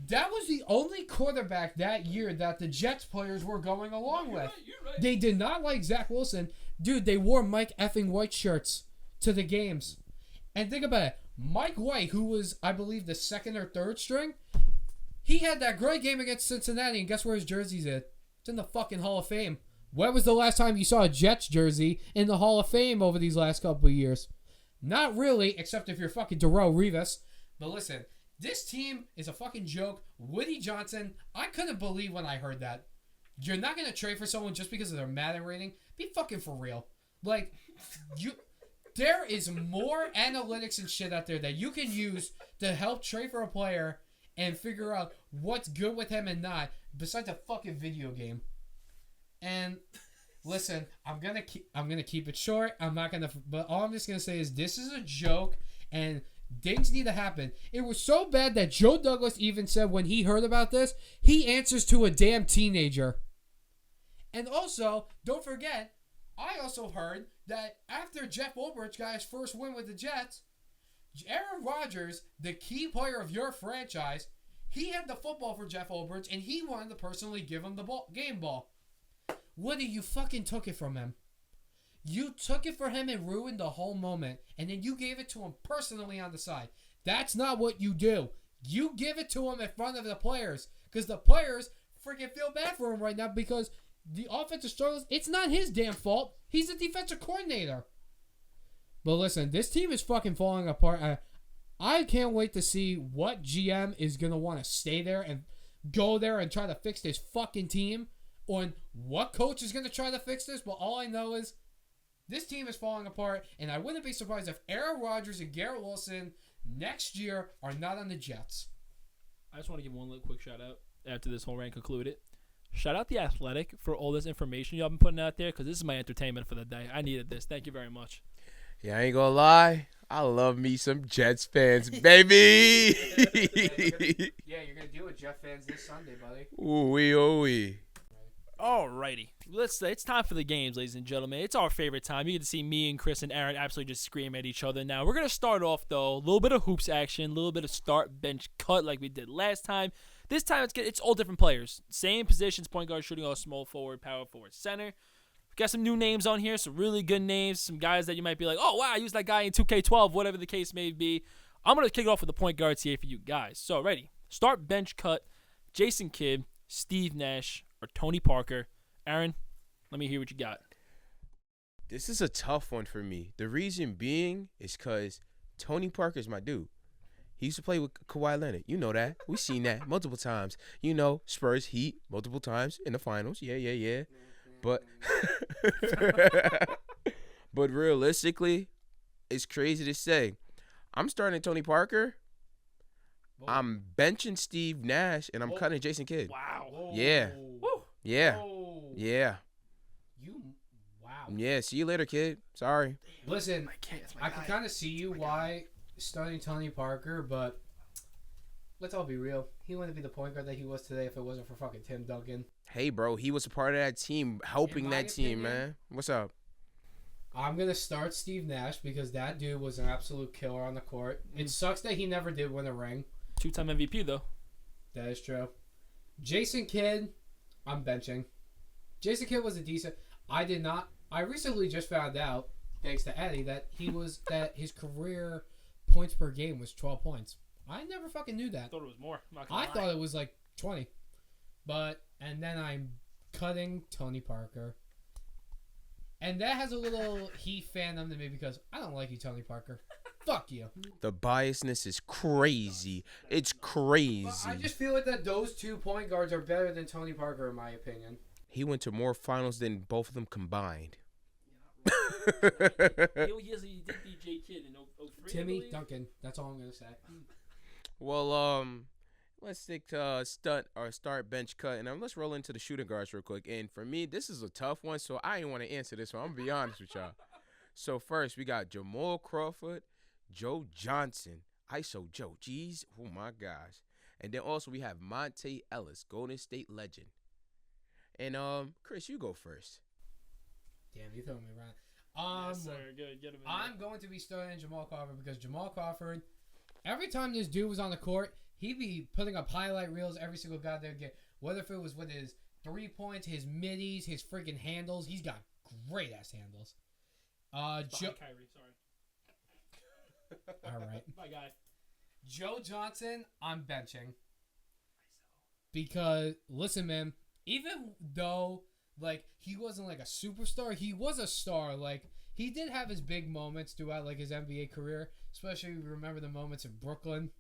that was the only quarterback that year that the Jets players were going along with. You're right. They did not like Zach Wilson. Dude, they wore Mike effing White shirts to the games. And think about it. Mike White, who was, I believe, the 2nd or 3rd string, he had that great game against Cincinnati, and guess where his jersey's at? It's in the fucking Hall of Fame. When was the last time you saw a Jets jersey in the Hall of Fame over these last couple of years? Not really, except if you're fucking Darrelle Revis. But listen, this team is a fucking joke. Woody Johnson, I couldn't believe when I heard that. You're not going to trade for someone just because of their Madden rating? Be fucking for real. Like, there is more analytics and shit out there that you can use to help trade for a player and figure out what's good with him and not, besides a fucking video game. And listen, I'm gonna keep it short. But all I'm just gonna say is this is a joke, and things need to happen. It was so bad that Joe Douglas even said when he heard about this, he answers to a damn teenager. And also, don't forget, I also heard that after Jeff Ulbrich got his first win with the Jets, Aaron Rodgers, the key player of your franchise, he had the football for Jeff Ulbrich, and he wanted to personally give him the game ball. Woody, you fucking took it from him. You took it for him and ruined the whole moment, and then you gave it to him personally on the side. That's not what you do. You give it to him in front of the players, because the players freaking feel bad for him right now because the offensive struggles, it's not his damn fault. He's the defensive coordinator. But listen, this team is fucking falling apart. I can't wait to see what GM is going to want to stay there and go there and try to fix this fucking team. on what coach is going to try to fix this, but all I know is this team is falling apart, and I wouldn't be surprised if Aaron Rodgers and Garrett Wilson next year are not on the Jets. I just want to give one little quick shout out after this whole rant concluded. Shout out The Athletic for all this information y'all been putting out there, because this is my entertainment for the day. I needed this. Thank you very much. Yeah, I ain't gonna lie. I love me some Jets fans, baby. Yeah, you're going to deal with Jet fans this Sunday, buddy. Ooh-wee, ooh-wee. Alrighty, it's time for the games, ladies and gentlemen. It's our favorite time. You get to see me and Chris and Aaron absolutely just scream at each other. Now, we're going to start off, though, a little bit of hoops action, a little bit of start, bench, cut like we did last time. This time, it's all different players. Same positions, point guard, shooting guard, small forward, power forward, center. We got some new names on here, some really good names, some guys that you might be like, oh, wow, I used that guy in 2K12, whatever the case may be. I'm going to kick it off with the point guards here for you guys. So, ready. Start, bench, cut, Jason Kidd, Steve Nash, or Tony Parker. Aaron, let me hear what you got. This is a tough one for me. The reason being is because Tony Parker's my dude. He used to play with Kawhi Leonard. You know that. We've seen that multiple times. You know, Spurs Heat multiple times in the finals. Yeah. But but realistically, it's crazy to say. I'm starting Tony Parker. I'm benching Steve Nash, and I'm cutting Jason Kidd. Wow. Yeah. Woo. Yeah. Whoa. Yeah. Wow. Yeah. See you later, kid. Sorry. Listen, It's my I can guy. kind of see you why starting Tony Parker, but let's all be real. He wouldn't be the point guard that he was today if it wasn't for fucking Tim Duncan. Hey, bro. He was a part of that team, helping In my that team, opinion, man. What's up? I'm going to start Steve Nash because that dude was an absolute killer on the court. It sucks that he never did win a ring. Two-time MVP, though. That is true. Jason Kidd, I'm benching. Jason Kidd was a decent. I recently just found out, thanks to Eddie, that his career points per game was 12 points. I never fucking knew that. I thought it was more. I'm not gonna I lie. thought it was like 20. And then I'm cutting Tony Parker. And that has a little Heat fandom to me because I don't like you, Tony Parker. Fuck you. The biasness is crazy. It's crazy. But I just feel like that those 2 point guards are better than Tony Parker in my opinion. He went to more finals than both of them combined. He did DJ Kidd in 03, Timmy Duncan. That's all I'm gonna say. Well, let's stick to start bench cut, and let's roll into the shooting guards real quick. And for me, this is a tough one, so I didn't want to answer this one. I'm gonna be honest with y'all. So first, we got Jamal Crawford, Joe Johnson, ISO Joe. Jeez, oh my gosh. And then also we have Monte Ellis, Golden State legend. And Chris, you go first. Damn, you throwing me around. Yes, sir. Good. Get him in I'm going to be starting Jamal Crawford because Jamal Crawford, every time this dude was on the court, he'd be putting up highlight reels every single goddamn game. Whether if it was with his 3 points, his middies, his freaking handles, he's got great ass handles. Behind Kyrie, sorry. All right. My guy. Joe Johnson, I'm benching. Because, listen, man, even though, like, he wasn't, like, a superstar, he was a star. Like, he did have his big moments throughout, like, his NBA career. Especially, we remember the moments in Brooklyn.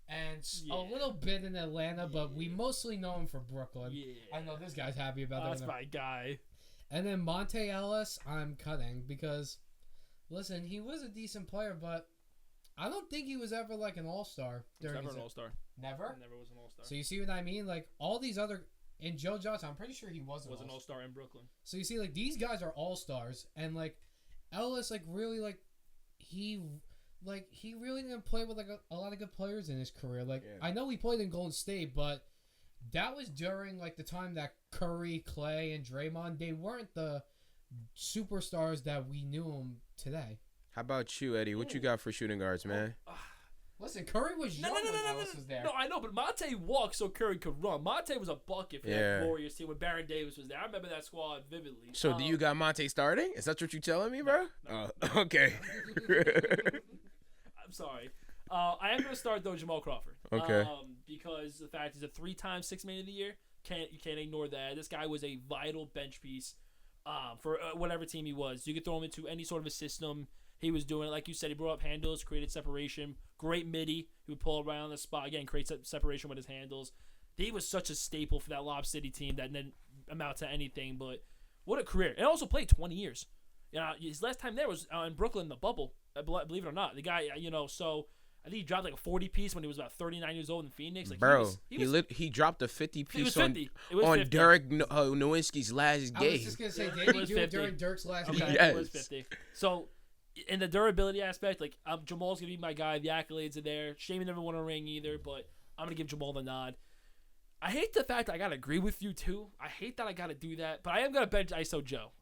And a little bit in Atlanta, but we mostly know him for Brooklyn. Yeah. I know this guy's happy about that. That's my guy. And then Monte Ellis, I'm cutting because, listen, he was a decent player, but I don't think he was ever like an all-star. Never an all-star. Never? Never was an all-star. So you see what I mean? Like, all these other... And Joe Johnson, I'm pretty sure he was an all-star in Brooklyn. So you see, like, these guys are all-stars. And, like, Ellis, like, really, like, he really didn't play with, like, a lot of good players in his career. Like, Yeah. I know he played in Golden State, but that was during, like, the time that Curry, Clay, and Draymond, they weren't the superstars that we knew them today. How about you, Eddie? What you got for shooting guards, man? Listen, Curry was young when Ellis was there. No, I know, but Monte walked so Curry could run. Monte was a bucket for Yeah. that Warriors team when Baron Davis was there. I remember that squad vividly. So do you got Monte starting? Is that what you telling me, bro? No. Okay. I'm sorry. I am going to start, though, Jamal Crawford. Okay. Because the fact he's a 3-time Sixth Man of the Year. You can't ignore that. This guy was a vital bench piece for whatever team he was. You could throw him into any sort of a system. He was doing it. Like you said, he brought up handles, created separation. Great midi. He would pull around the spot. Again, create separation with his handles. He was such a staple for that Lob City team that then amount to anything. But what a career! And also played 20 years. You know, his last time there was in Brooklyn in the bubble. Believe it or not, the guy, so I think he dropped like a 40 piece when he was about 39 years old in Phoenix. Like, Bro, he dropped a 50 piece on 50. Dirk Nowitzki's last I game. was just gonna say, did he do it 50. during Dirk's last Okay, game? Yes. it was 50. So, in the durability aspect, like Jamal's gonna be my guy. The accolades are there. Shame he never won a ring either, but I'm gonna give Jamal the nod. I hate the fact that I gotta agree with you too. I hate that I gotta do that, but I am gonna bench ISO Joe.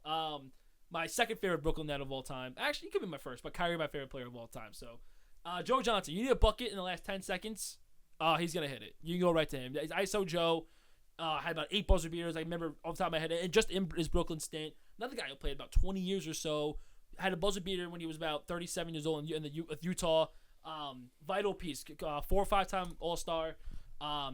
My second favorite Brooklyn Net of all time. Actually, he could be my first, but Kyrie my favorite player of all time. So, Joe Johnson, you need a bucket in the last 10 seconds. He's gonna hit it. You can go right to him. ISO Joe had about 8 buzzer beaters. I remember off the top of my head, and just in his Brooklyn stint. Another guy who played about 20 years or so had a buzzer beater when he was about 37 years old with Utah. Vital piece, 4 or 5 time All-Star.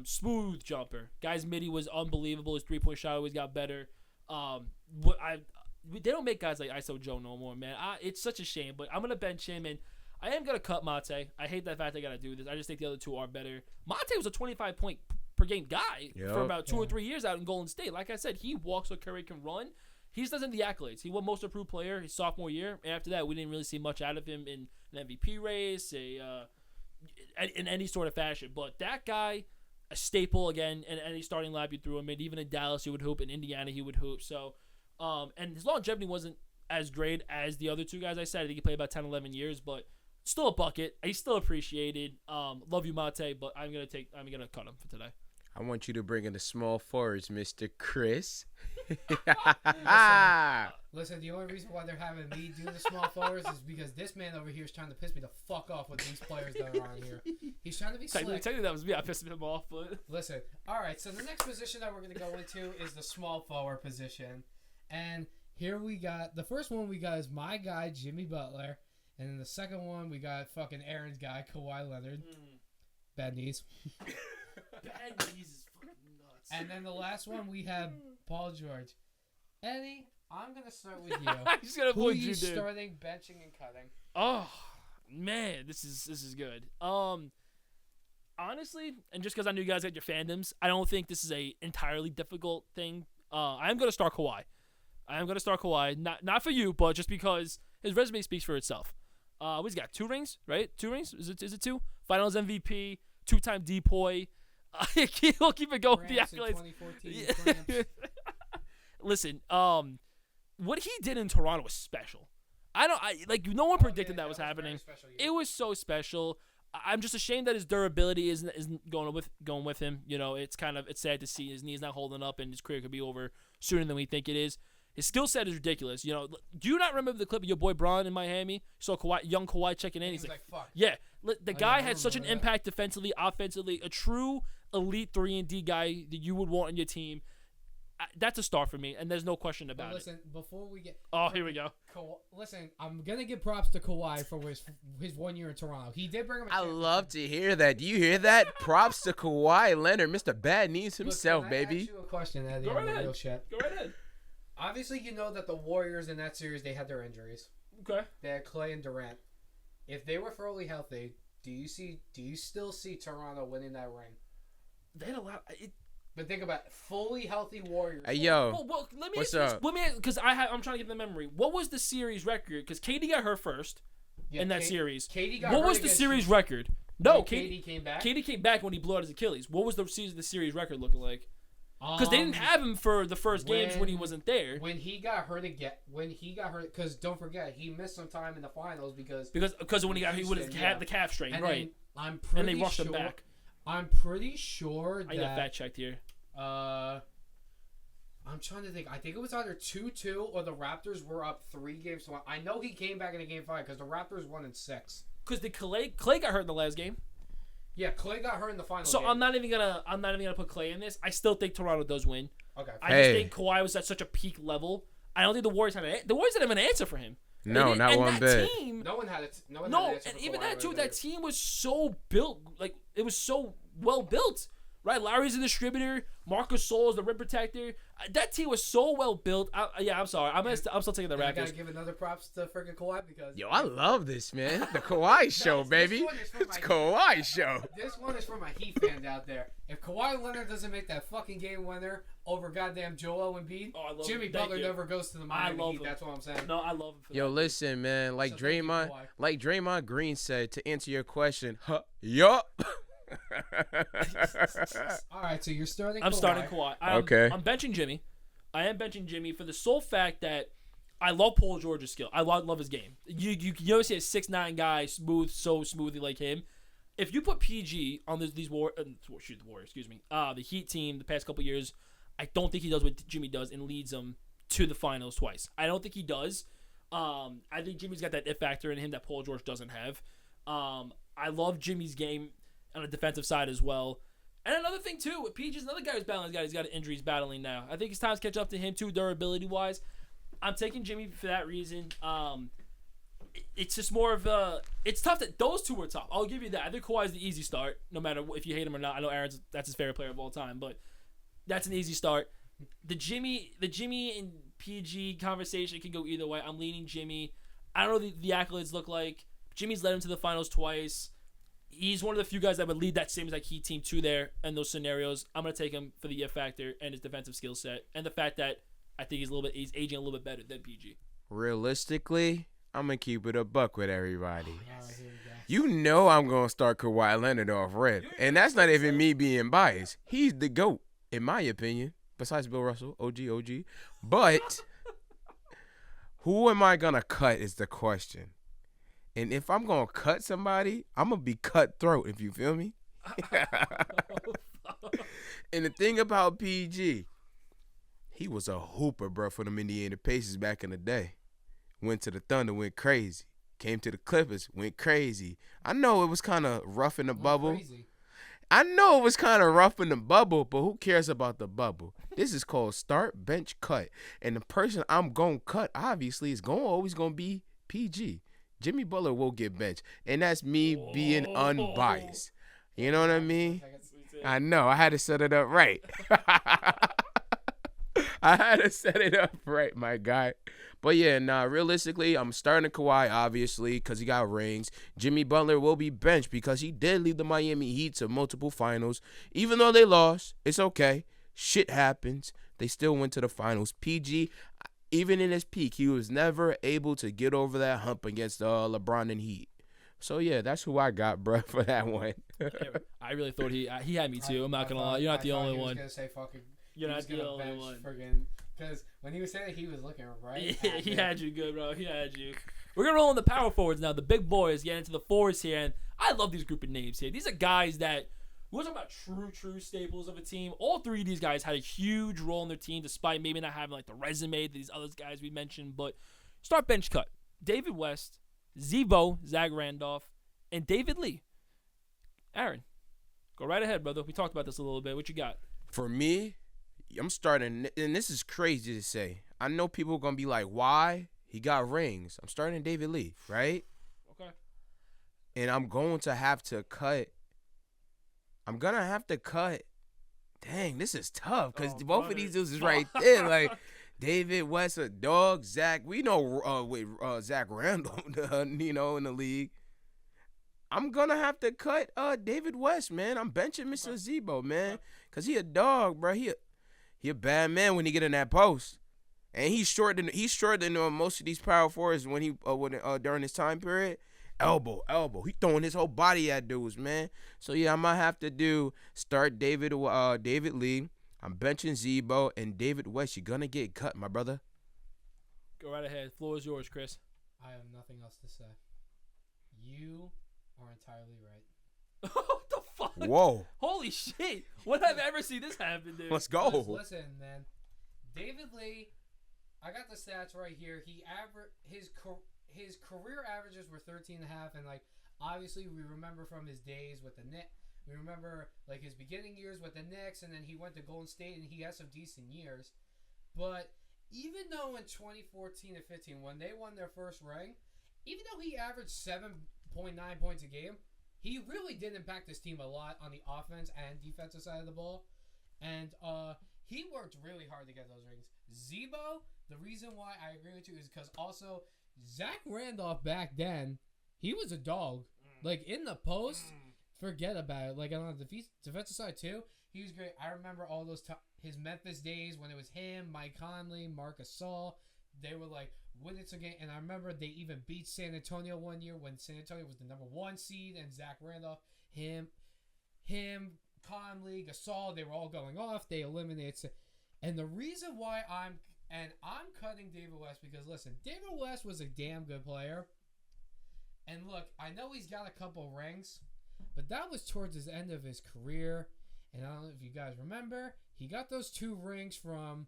Smooth jumper. Guy's midi was unbelievable. His 3-point shot always got better. They don't make guys like ISO Joe no more, man. It's such a shame, but I'm going to bench him, and I am going to cut Mate. I hate that fact I got to do this. I just think the other two are better. Mate was a 25-point per game guy for about 2 or 3 years out in Golden State. Like I said, he walks so Curry can run. He just doesn't have the accolades. He won most improved player his sophomore year, and after that, we didn't really see much out of him in an MVP race, in any sort of fashion. But that guy, a staple again, in any starting lineup you threw him in. Even in Dallas, he would hoop. In Indiana, he would hoop. So, and his longevity wasn't as great as the other two guys I said. I think he played about 10, 11 years, but still a bucket. He's still appreciated. Love you, Mate, but I'm gonna cut him for today. I want you to bring in the small forwards, Mr. Chris. Listen, the only reason why they're having me do the small forwards is because this man over here is trying to piss me the fuck off with these players that are on here. He's trying to be slick. Technically, that was me. I pissed him off, but Listen, all right, so the next position that we're going to go into is the small forward position. And here we got, the first one we got is my guy, Jimmy Butler. And then the second one, we got fucking Aaron's guy, Kawhi Leonard. Bad knees. Bad knees is fucking nuts. And then the last one, we have Paul George. Eddie, I'm going to start with you. He's gonna Who are avoid you you, dude. starting, benching, and cutting? Oh man, this is good. Honestly, and just because I knew you guys had your fandoms, I don't think this is a entirely difficult thing. I'm gonna start Kawhi. Not for you, but just because his resume speaks for itself. He's got 2 rings, right? 2 rings? Is it 2? Finals MVP, 2-time DPOY. He'll keep it going with the Rams in accolades. 2014 Rams. Listen, what he did in Toronto was special. No one predicted that was happening. It was so special. I'm just ashamed that his durability isn't going with him. You know, it's sad to see his knees not holding up and his career could be over sooner than we think it is. His skill set is ridiculous. You know, do you not remember the clip of your boy Braun in Miami? So young Kawhi checking in. He's like, fuck. Yeah, the guy I had such an remember that. impact defensively, offensively, a true elite 3-and-D guy that you would want on your team. That's a star for me, and there's no question But about listen, before we get... it. Oh, here we go. Listen, I'm going to give props to Kawhi for his 1 year in Toronto. He did bring him a I championship. love to hear that. Do you hear that? Props to Kawhi Leonard, Mr. Bad Knees Look, himself, can I baby. ask you a question, Eddie, Go on right the ahead. real shit? Go right ahead. Obviously, you know that the Warriors in that series, they had their injuries. Okay. They had Clay and Durant. If they were fully healthy, do you still see Toronto winning that ring? They had a lot. But think about it, fully healthy Warriors. Hey, yo. Well, let me What's ask up? you this. Because I'm trying to get the memory. What was the series record? Because KD got hurt first Yeah, in that series. KD got What hurt was the against series Houston. record? No, When KD came back. KD came back when he blew out his Achilles. What was the series record looking like? Because they didn't have him for the first games when he wasn't there. When he got hurt again, because don't forget he missed some time in the finals because When he would Houston, have the calf strain, and right? then I'm pretty And they rushed sure, him back. I'm pretty sure I got that fact checked here. I'm trying to think. I think it was either 2-2 or the Raptors were up 3 games to 1. I know he came back in a game 5 because the Raptors won in 6. Because the Clay got hurt in the last game. Yeah, Clay got hurt in the final. So game. I'm not even gonna put Clay in this. I still think Toronto does win. Okay. I just Hey. think Kawhi was at such a peak level. I don't think the Warriors didn't have an answer for him. No, not one bit. Team, No one had it. and even that too. That team was so built, like it was so well built. right? Larry's a distributor. Marcus Sol is the rim protector. That team was so well built. I'm sorry. I'm still taking the I gotta Raptors. give another props to freaking Kawhi because Yo, I love this, man. The Kawhi show, baby. one is for It's my- Kawhi show. this one is for my Heat fans out there. If Kawhi Leonard doesn't make that fucking game winner over goddamn Joel Embiid, Oh, I love Jimmy him. Thank Butler you. never goes to the Miami love Heat. him. That's what I'm saying. No, I love him for Yo, that. listen, man. Like So thank you, Draymond, Kawhi. like Draymond Green said, to answer your question, yup. All right, so you're starting. I'm Kawhi. starting Kawhi. Okay. I'm benching Jimmy. I am benching Jimmy for the sole fact that I love Paul George's skill. I love his game. You always see a 6'9" guy so smoothly like him. If you put PG on the Heat team the past couple years, I don't think he does what Jimmy does and leads them to the finals twice. I don't think he does. I think Jimmy's got that it factor in him that Paul George doesn't have. I love Jimmy's game on the defensive side as well. And another thing too, PG's another guy who's battling. He's got injuries battling now. I think it's time to catch up to him too, durability wise. I'm taking Jimmy for that reason. It's just more of it's tough that those two were tough. I'll give you that. I think Kawhi's the easy start, no matter if you hate him or not. I know that's his favorite player of all time, but that's an easy start. The Jimmy and PG conversation can go either way. I'm leaning Jimmy. I don't know what the accolades look like. Jimmy's led him to the finals twice. He's one of the few guys that would lead that same exact Heat team to there in those scenarios. I'm gonna take him for the factor and his defensive skill set and the fact that I think he's aging a little bit better than PG. Realistically, I'm gonna keep it a buck with everybody. All right, here we go. You know I'm gonna start Kawhi Leonard off red, and that's not even me being biased. He's the GOAT, in my opinion. Besides Bill Russell, OG. But who am I gonna cut is the question. And if I'm gonna cut somebody, I'm gonna be cutthroat. If you feel me. And the thing about PG, he was a hooper, bro, for them Indiana Pacers back in the day. Went to the Thunder, went crazy. Came to the Clippers, went crazy. I know it was kind of rough in the bubble. Crazy. I know it was kind of rough in the bubble, but who cares about the bubble? This is called start, bench, cut. And the person I'm going to cut, obviously, is always going to be PG. Jimmy Butler will get benched. And that's me being unbiased. You know what I mean? I know. I had to set it up right. I had to set it up right, my guy. But yeah, realistically, I'm starting Kawhi, obviously, because he got rings. Jimmy Butler will be benched because he did lead the Miami Heat to multiple finals. Even though they lost, it's okay. Shit happens. They still went to the finals. PG, even in his peak, he was never able to get over that hump against LeBron and Heat. So yeah, that's who I got, bro, for that one. I really thought he had me too. I'm not gonna lie. You're not the only one. He was gonna say fucking. You're he not was the gonna only bench one. friggin', because when he was saying it, he was looking right. Yeah, at he me. had you good, bro. He had you. We're gonna roll in the power forwards now. The big boys get into the fours here, and I love these group of names here. These are guys that we're talking about true staples of a team. All three of these guys had a huge role in their team, despite maybe not having like the resume that these other guys we mentioned. But start bench cut: David West, Zebo, Zach Randolph, and David Lee. Aaron, go right ahead, brother. We talked about this a little bit. What you got? For me, I'm starting, and this is crazy to say. I know people are going to be like, why? He got rings. I'm starting David Lee, right? Okay. And I'm going to have to cut. I'm going to have to cut. Dang, this is tough because both of these dudes is right there. Like, David West, a dog. Zach, we know Zach Randall, you know, in the league. I'm going to have to cut David West, man. I'm benching Mr. Zebo, man, because he a dog, bro. He a bad man when he get in that post. And he's short than most of these power forwards when he during his time period. Elbow. He throwing his whole body at dudes, man. So yeah, I might have to start David Lee. I'm benching Zebo and David West. You're gonna get cut, my brother. Go right ahead. Floor is yours, Chris. I have nothing else to say. You are entirely right. What the fuck? Whoa. Holy shit. When have I ever seen this happen, dude? Let's go. Listen, man. David Lee, I got the stats right here. His career averages were 13.5, and like obviously we remember from his days with the Knicks. We remember like his beginning years with the Knicks, and then he went to Golden State, and he had some decent years. But even though in 2014 and 15, when they won their first ring, even though he averaged 7.9 points a game, he really did impact this team a lot on the offense and defensive side of the ball. And he worked really hard to get those rings. Zebo, the reason why I agree with you is because also Zach Randolph back then, he was a dog. Like in the post, forget about it. Like on the defensive side too, he was great. I remember all those his Memphis days when it was him, Mike Conley, Marc Gasol. They were like winning some game, and I remember they even beat San Antonio one year when San Antonio was the number 1 seed, and Zach Randolph, him, Conley, Gasol, they were all going off. They eliminated, and the reason why I'm cutting David West because listen, David West was a damn good player, and look, I know he's got a couple rings, but that was towards his end of his career, and I don't know if you guys remember, he got those 2 rings from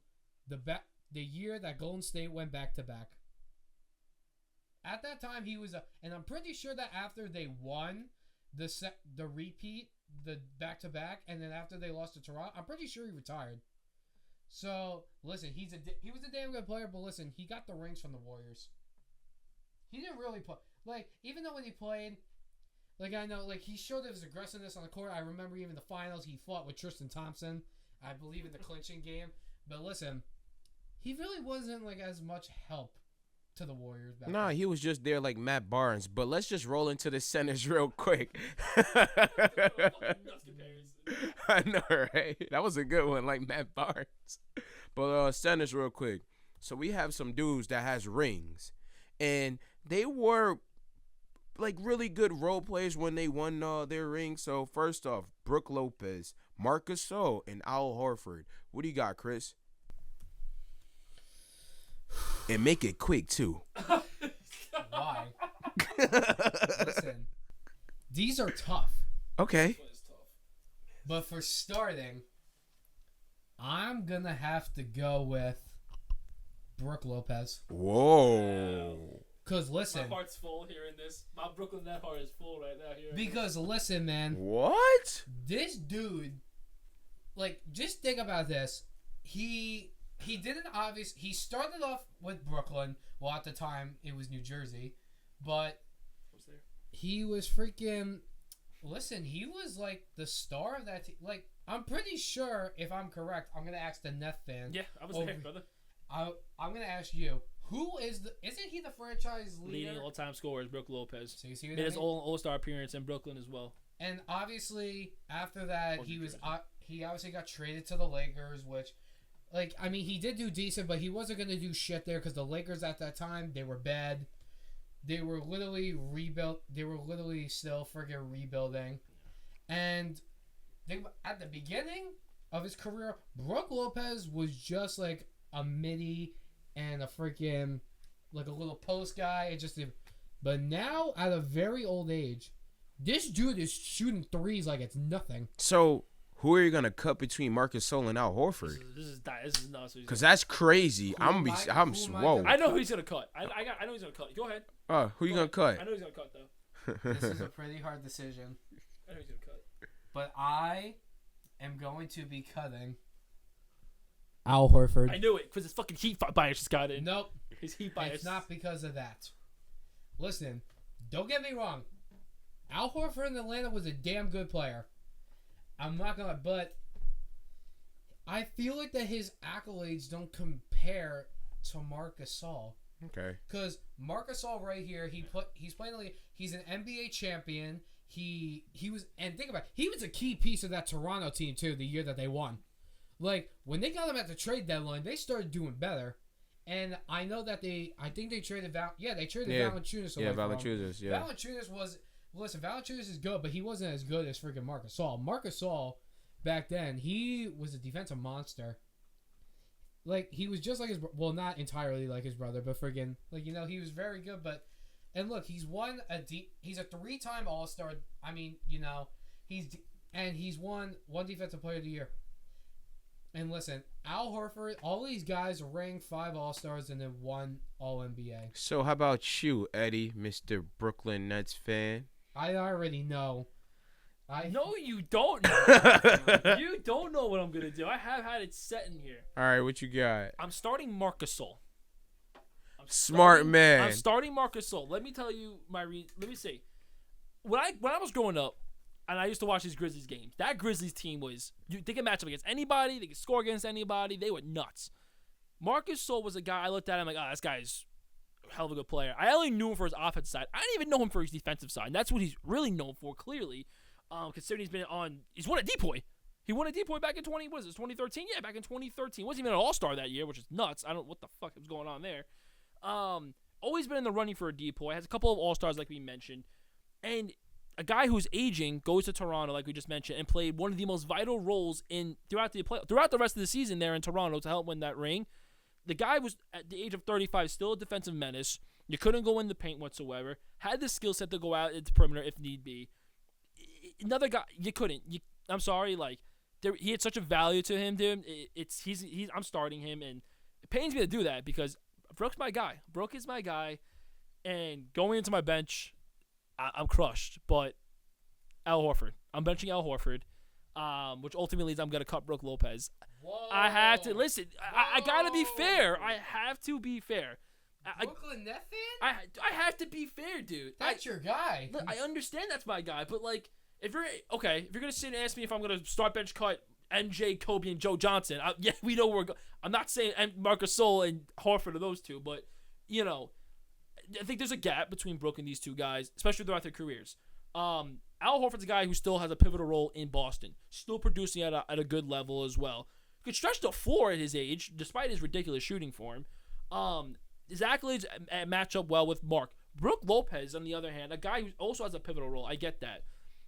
the year that Golden State went back-to-back. At that time, he was and I'm pretty sure that after they won the repeat, the back-to-back, and then after they lost to Toronto, I'm pretty sure he retired. So, listen, he was a damn good player, but listen, he got the rings from the Warriors. He didn't really play. Like, even though when he played, like, I know, like, he showed his aggressiveness on the court. I remember even the finals, he fought with Tristan Thompson, I believe in the clinching game. But listen, he really wasn't, like, as much help to the Warriors back Nah, then. he was just there like Matt Barnes. But let's just roll into the centers real quick. I know, right? That was a good one, like Matt Barnes. But centers real quick. So we have some dudes that has rings. And they were like really good role players when they won their rings. So first off, Brook Lopez, Marc Gasol, and Al Horford. What do you got, Chris? And make it quick too. Why? Listen, these are tough. Okay. But for starting, I'm going to have to go with Brook Lopez. Whoa. Because listen. My heart's full hearing this. My Brooklyn Net heart is full right now hearing Because listen, man. What? This dude, like, just think about this. He didn't obviously. He started off with Brooklyn. Well, at the time, it was New Jersey. But he was freaking... Listen, he was, like, the star of that team. Like, I'm pretty sure, if I'm correct, I'm going to ask the Net fan. Yeah, I was there, brother. I'm going to ask you, who is the... Isn't he the franchise leader? Leading all-time scorer is Brook Lopez. So you see what Made I his mean? all-star appearance in Brooklyn as well. And obviously, after that, he obviously got traded to the Lakers, which... Like, I mean, he did do decent, but he wasn't going to do shit there because the Lakers at that time, they were bad. They were literally rebuilt. They were literally still friggin' rebuilding. And at the beginning of his career, Brook Lopez was just like a midi and a freaking, like a little post guy. But now, at a very old age, this dude is shooting threes like it's nothing. So, who are you going to cut between Marc Gasol and Al Horford? This is nuts. Because that's crazy. Who am I Whoa. I know who he's gonna cut. I know he's gonna cut. Go ahead. Who you going to cut? I know he's gonna cut though. This is a pretty hard decision. I know he's gonna cut. But I am going to be cutting Al Horford. I knew it because his fucking Heat bias just got in. Nope. His Heat bias. It's not because of that. Listen, don't get me wrong. Al Horford in Atlanta was a damn good player. I'm not gonna, but I feel like that his accolades don't compare to Marc Gasol. Okay. Because Marc Gasol right here, he's playing the league. He's an NBA champion. He was, and think about it, he was a key piece of that Toronto team too, the year that they won. Like, when they got him at the trade deadline, they started doing better. And I know that I think they traded Valanciunas away Yeah, from him. Valanciunas, yeah. Valanciunas was, listen, Valanciunas is good, but he wasn't as good as freaking Marc Gasol. Marc Gasol, back then, he was a defensive monster. Like, he was just like his, well, not entirely like his brother, but friggin', like, you know, he was very good, but, and look, he's a 3-time All-Star. I mean, you know, he's won one Defensive Player of the Year. And listen, Al Horford, all these guys rang 5 All-Stars and then 1 All-NBA. So how about you, Eddie, Mr. Brooklyn Nets fan? I already know. No, you don't know. You don't know what I'm going to do. I have had it set in here. All right, what you got? I'm starting Marc Gasol. Smart man. I'm starting Marc Gasol. Let me tell you let me see. when I was growing up, and I used to watch these Grizzlies games, that Grizzlies team they could match up against anybody, they could score against anybody, they were nuts. Marc Gasol was a guy I looked at, I'm like, this guy's a hell of a good player. I only knew him for his offensive side. I didn't even know him for his defensive side, and that's what he's really known for, clearly, considering he's won a DPOY. He won a DPOY back in 2013? Yeah, back in 2013. Wasn't even an All-Star that year, which is nuts. I don't know what the fuck was going on there. Always been in the running for a DPOY. Has a couple of All-Stars like we mentioned. And a guy who's aging goes to Toronto, like we just mentioned, and played one of the most vital roles throughout the rest of the season there in Toronto to help win that ring. The guy was, at the age of 35, still a defensive menace. You couldn't go in the paint whatsoever. Had the skill set to go out into perimeter if need be. Another guy, you couldn't. I'm sorry, he had such a value to him, dude. I'm starting him, and it pains me to do that because Brook's my guy. Brook is my guy, and going into my bench, I'm crushed. But Al Horford, I'm benching Al Horford, which ultimately means I'm gonna cut Brook Lopez. Whoa. I have to listen. I gotta be fair. I have to be fair. Brooklyn Net fan? I have to be fair, dude. That's your guy. Look, I understand that's my guy, but if you're gonna sit and ask me if I'm gonna start bench cut MJ, Kobe, and Joe Johnson, we know I'm not saying Marc Gasol and Horford are those two, but I think there's a gap between Brook and these two guys, especially throughout their careers. Al Horford's a guy who still has a pivotal role in Boston, still producing at a good level as well. Could stretch the floor at his age, despite his ridiculous shooting form. His accolades match up well with Mark. Brook Lopez, on the other hand, a guy who also has a pivotal role. I get that.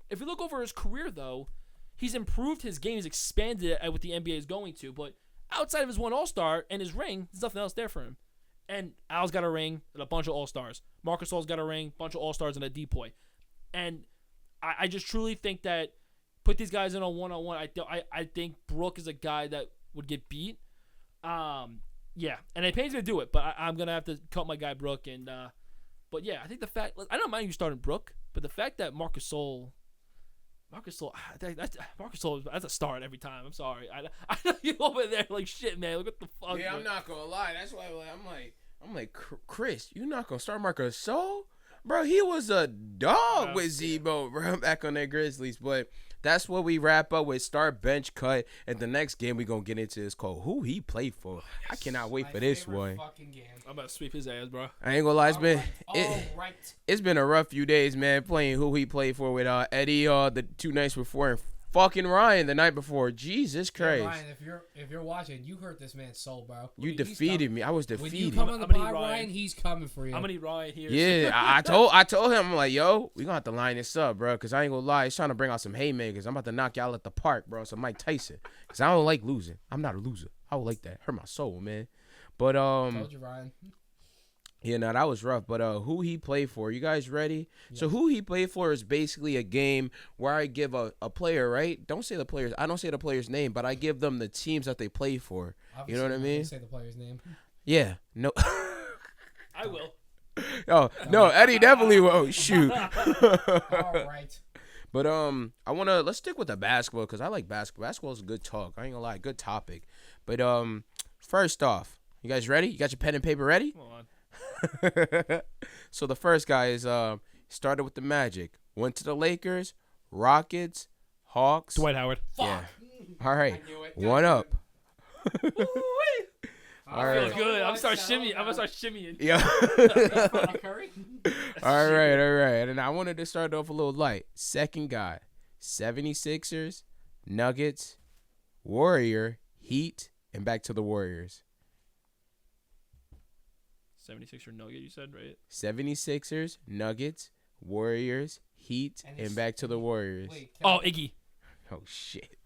If you look over his career, though, he's improved his game. He's expanded it at what the NBA is going to. But outside of his one All-Star and his ring, there's nothing else there for him. And Al's got a ring and a bunch of All-Stars. Marc Gasol's got a ring, bunch of All-Stars, and a DPOY. And I just truly think that put these guys in a one-on-one. I think Brook is a guy that would get beat. Yeah, and it pains me to do it, but I'm going to have to cut my guy Brook. And but yeah, I think I don't mind you starting Brook, but the fact that Marc Gasol, that's a start every time. I'm sorry. I know you over there like shit, man. Look what the fuck. Yeah, I'm not gonna lie. That's why I'm like, Chris, you not gonna start Marc Gasol, bro? He was a dog with Z-Bo, bro, back on their Grizzlies. But that's what we wrap up with. Start, bench, cut, and the next game we gonna get into is called who he played for. I cannot wait for this one. Game. I'm about to sweep his ass, bro. I ain't gonna lie, Right. It's been a rough few days, man, playing who he played for with Eddie the 2 nights before and fucking Ryan the night before. Jesus Christ. Yeah, Ryan, if you're watching, you hurt this man's soul, bro. You defeated me. I was defeated. When you come on the pod, Ryan, he's coming for you. I'm gonna need Ryan here. Yeah, I told him, I'm like, yo, we gonna have to line this up, bro, because I ain't gonna lie, he's trying to bring out some haymakers. I'm about to knock y'all at the park, bro, some Mike Tyson, because I don't like losing. I'm not a loser. I would like that. Hurt my soul, man. But Told you, Ryan. Yeah, no, that was rough. But who he played for? You guys ready? Yes. So who he played for is basically a game where I give a player, right? Don't say the players. I don't say the player's name, but I give them the teams that they play for. Obviously, you know what I mean? Say the player's name. Yeah. No. I will. Oh no, Eddie definitely will. Shoot. All right. But let's stick with the basketball because I like basketball. Basketball is a good talk. I ain't gonna lie, good topic. But first off, you guys ready? You got your pen and paper ready? Come on. So the first guy is started with the Magic, went to the Lakers, Rockets, Hawks. Dwight Howard. Yeah. All right. One up. All right. Feels good. I'm gonna start shimmying. Yeah. Curry. All right. And I wanted to start off a little light. Second guy, 76ers, Nuggets, Warrior, Heat, and back to the Warriors. 76er Nugget, you said, right? 76ers, Nuggets, Warriors, Heat, and back to the Warriors. Wait, Iggy. Oh, shit.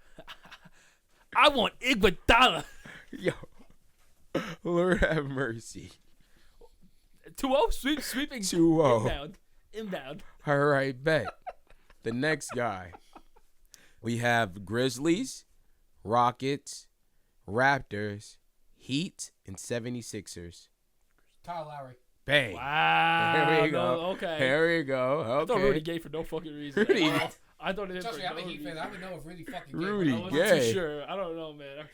I want Iguodala. Yo. Lord have mercy. 2-0? Sweeping. 2-0. Inbound. All right, bet. The next guy. We have Grizzlies, Rockets, Raptors, Heat, and 76ers. Kyle Lowry. Bang. Wow. Here we go. No, okay. Here we go. Okay. I thought Rudy Gay for no fucking reason. Rudy. I thought it was Trust me, for I'm a no Heat fan. reason. I would know if Rudy fucking Rudy Gay. I wasn't Gay. too sure. I don't know, man.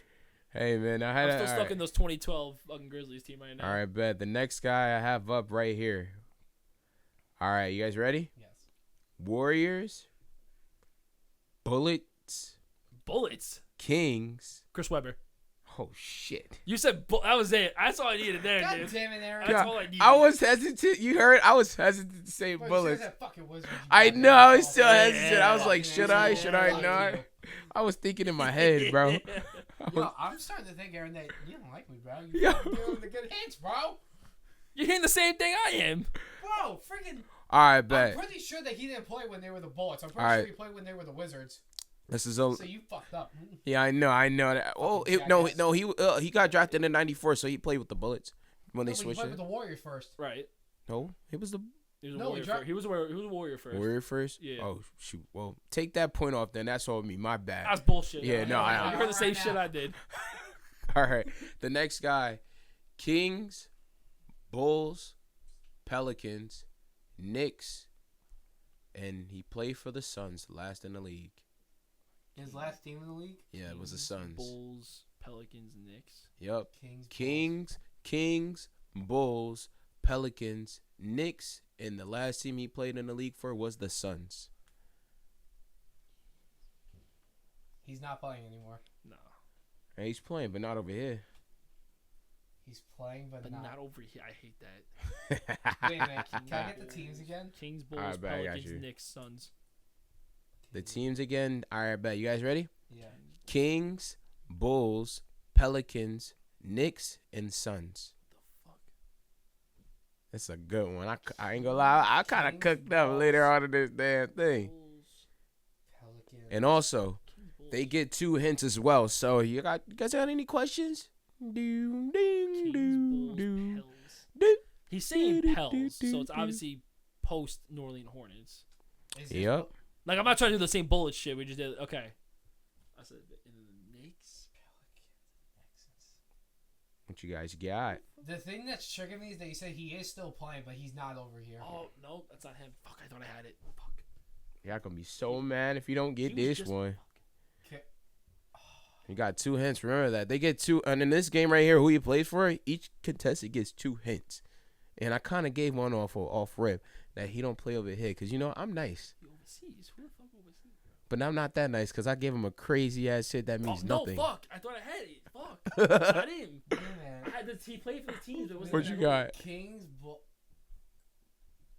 Hey, man. I'm still stuck in those 2012 fucking Grizzlies team right now. All right, bet. The next guy I have up right here. All right, you guys ready? Yes. Warriors, Bullets, Kings. Chris Webber. Oh shit! You said that was it. That's all I needed there, God dude. damn it, Aaron. That's all I needed. I was hesitant. You heard? I was hesitant to say Bro, you Bullets. said that fucking Wizards, you I goddamn know. I was asshole. still hesitant. I was Yeah. like, should I? Should I Fuck not? you. I was thinking in my head, bro. Yo, I'm starting to think, Aaron, that you don't like me, bro. You Yo. fucking doing the good hints, bro. You're hearing the same thing I am. Bro, freaking. All right, I'm bet. pretty sure that he didn't play when they were the Bullets. I'm pretty All sure right. he played when they were the Wizards. This is a. So you fucked up. Yeah, I know that. Oh, Fucking no, jackass. he got drafted in '94, so he played with the Bullets when they No, but he switched played it. with the Warriors first. Right. No, it was the He was a No, warrior. he dra- First. He was a warrior first. Warrior first. Yeah. Oh shoot. Well, take that point off. Then that's all me. My bad. That's bullshit. Yeah, no, I- you heard the same Right shit now. I did. All right. The next guy, Kings, Bulls, Pelicans, Knicks, and he played for the Suns, last in the league. His last team in the league? Yeah, it was the Suns. Bulls, Pelicans, Knicks. Yep. Kings. Kings, Bulls, Pelicans, Knicks, and the last team he played in the league for was the Suns. He's not playing anymore. No, And he's playing, but not over here. He's playing, but, but not. not over here. I hate that. Wait a minute. Can I get the teams again? Kings, Bulls, Alright, bet, I got Pelicans, you. Knicks, Suns. The teams again. All right, bet. You guys ready? Yeah. Kings, Bulls, Pelicans, Knicks, and Suns. The fuck? That's a good one. I ain't gonna lie. I kind of Kings, cooked up Bulls. later on in this damn thing. Bulls, Pelicans. And also, Kings, Bulls. they get 2 hints as well. So you guys got any questions? Ding, ding, Kings, doo, Bulls, doo, Pels. doo. He's saying Pels, so it's obviously post New Orleans Hornets. Is this Yep. what- Like I'm not trying to do the same bullet shit we just did. Okay. I said in the Knicks. What you guys got? The thing that's tricking me is that you said he is still playing, but he's not over here. Oh no, that's not him. Fuck, I thought I had it. Fuck. Y'all gonna be so mad if you don't get He was this just- one. Okay. You got 2 hints. Remember that. They get 2. And in this game right here, who you plays for, each contestant gets 2 hints. And I kind of gave one off rip that he don't play over here. Because, you know, I'm nice. He overseas. Who the fuck overseas? But I'm not that nice because I gave him a crazy ass shit that means Oh, nothing. no, fuck. I thought I had it. Fuck. It's not him. Yeah, man. I had he played for the teams. It wasn't What that you old. got? Kings.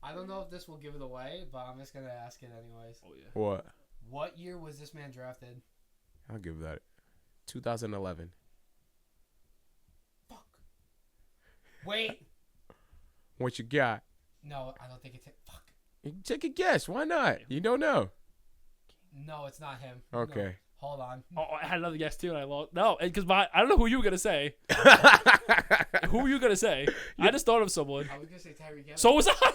I don't know if this will give it away, but I'm just gonna ask it anyways. Oh yeah. What? What year was this man drafted? I'll give that 2011. Fuck. Wait. What you got? No, I don't think it's him. Fuck. You can take a guess. Why not? You don't know. No, it's not him. Okay. No. Hold on. Oh, I had another guess too, and I lost. No, because I don't know who you were gonna say. Who were you gonna say? I just thought of someone. I was gonna say Tyreek Evans. So was I.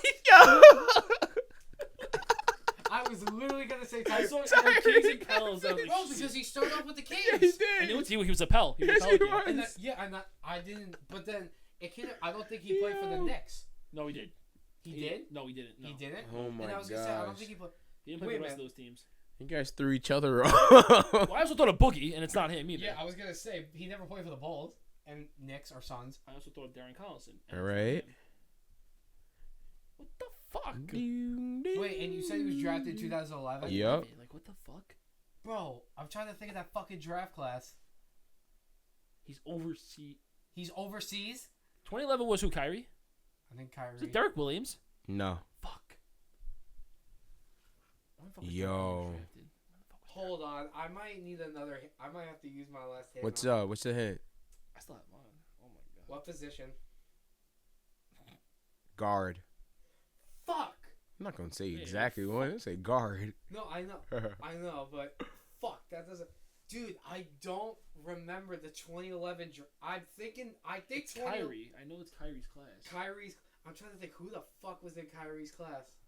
I was literally gonna say I Tyreek. saw Kings and Pels. I was like, Bro, shit. because he started off with the he Kings. And did. he was a Pel. He was Yes, a he Pelican. was. And that, yeah, and I didn't. But then it could. I don't think he played for the Yo. Knicks. No, he did. He did. No, he didn't. No. He didn't. Oh my And I was gonna say I don't gosh. think he played. He didn't play Wait for a the rest of minute. those teams. You guys threw each other off. Well, I also thought of Boogie, and it's not him either. Yeah, I was gonna say he never played for the Bulls and Knicks or Suns. I also thought of Darren Collison. and All it's not right. him. What the fuck? Wait, and you said he was drafted in 2011. Yep. Like what the fuck? Bro, I'm trying to think of that fucking draft class. He's overseas. He's overseas. 2011 was who? Kyrie? I think Was Kyrie. it Derek Williams? No. Fuck. When the fuck was Yo. Derek Williams drafted? When the fuck was Hold on, I might need another. I might have to use my last hit. What's on- up? What's the hint? I still have mine. Oh my god. What position? Guard. Fuck. I'm not gonna say Yeah, exactly one. I'm say guard. No, I know. I know, but fuck, that doesn't. Dude, I don't remember the 2011. I think It's 20. Kyrie. I know it's Kyrie's class. Kyrie's. I'm trying to think who the fuck was in Kyrie's class.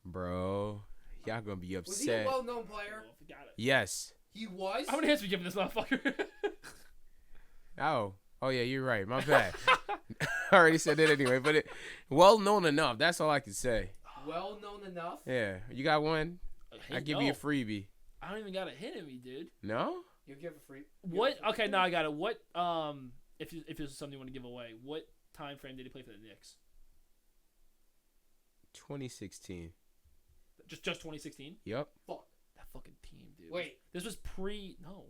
Bro, y'all gonna be Was he a upset. well-known player? Oh, I forgot it. Yes. He was. How many hits we giving this motherfucker? Oh. Oh yeah, you're right. My bad. I already said it anyway, but it well known enough. That's all I can say. Well-known enough. Yeah. You got one? I give you a freebie. I don't even got a hit at me, dude. No? You give a free. What? Okay, now I got it. What? If there's something you want to give away, what time frame did he play for the Knicks? 2016. Just 2016. Yep. Fuck. That fucking team, dude. Wait. This was pre. No.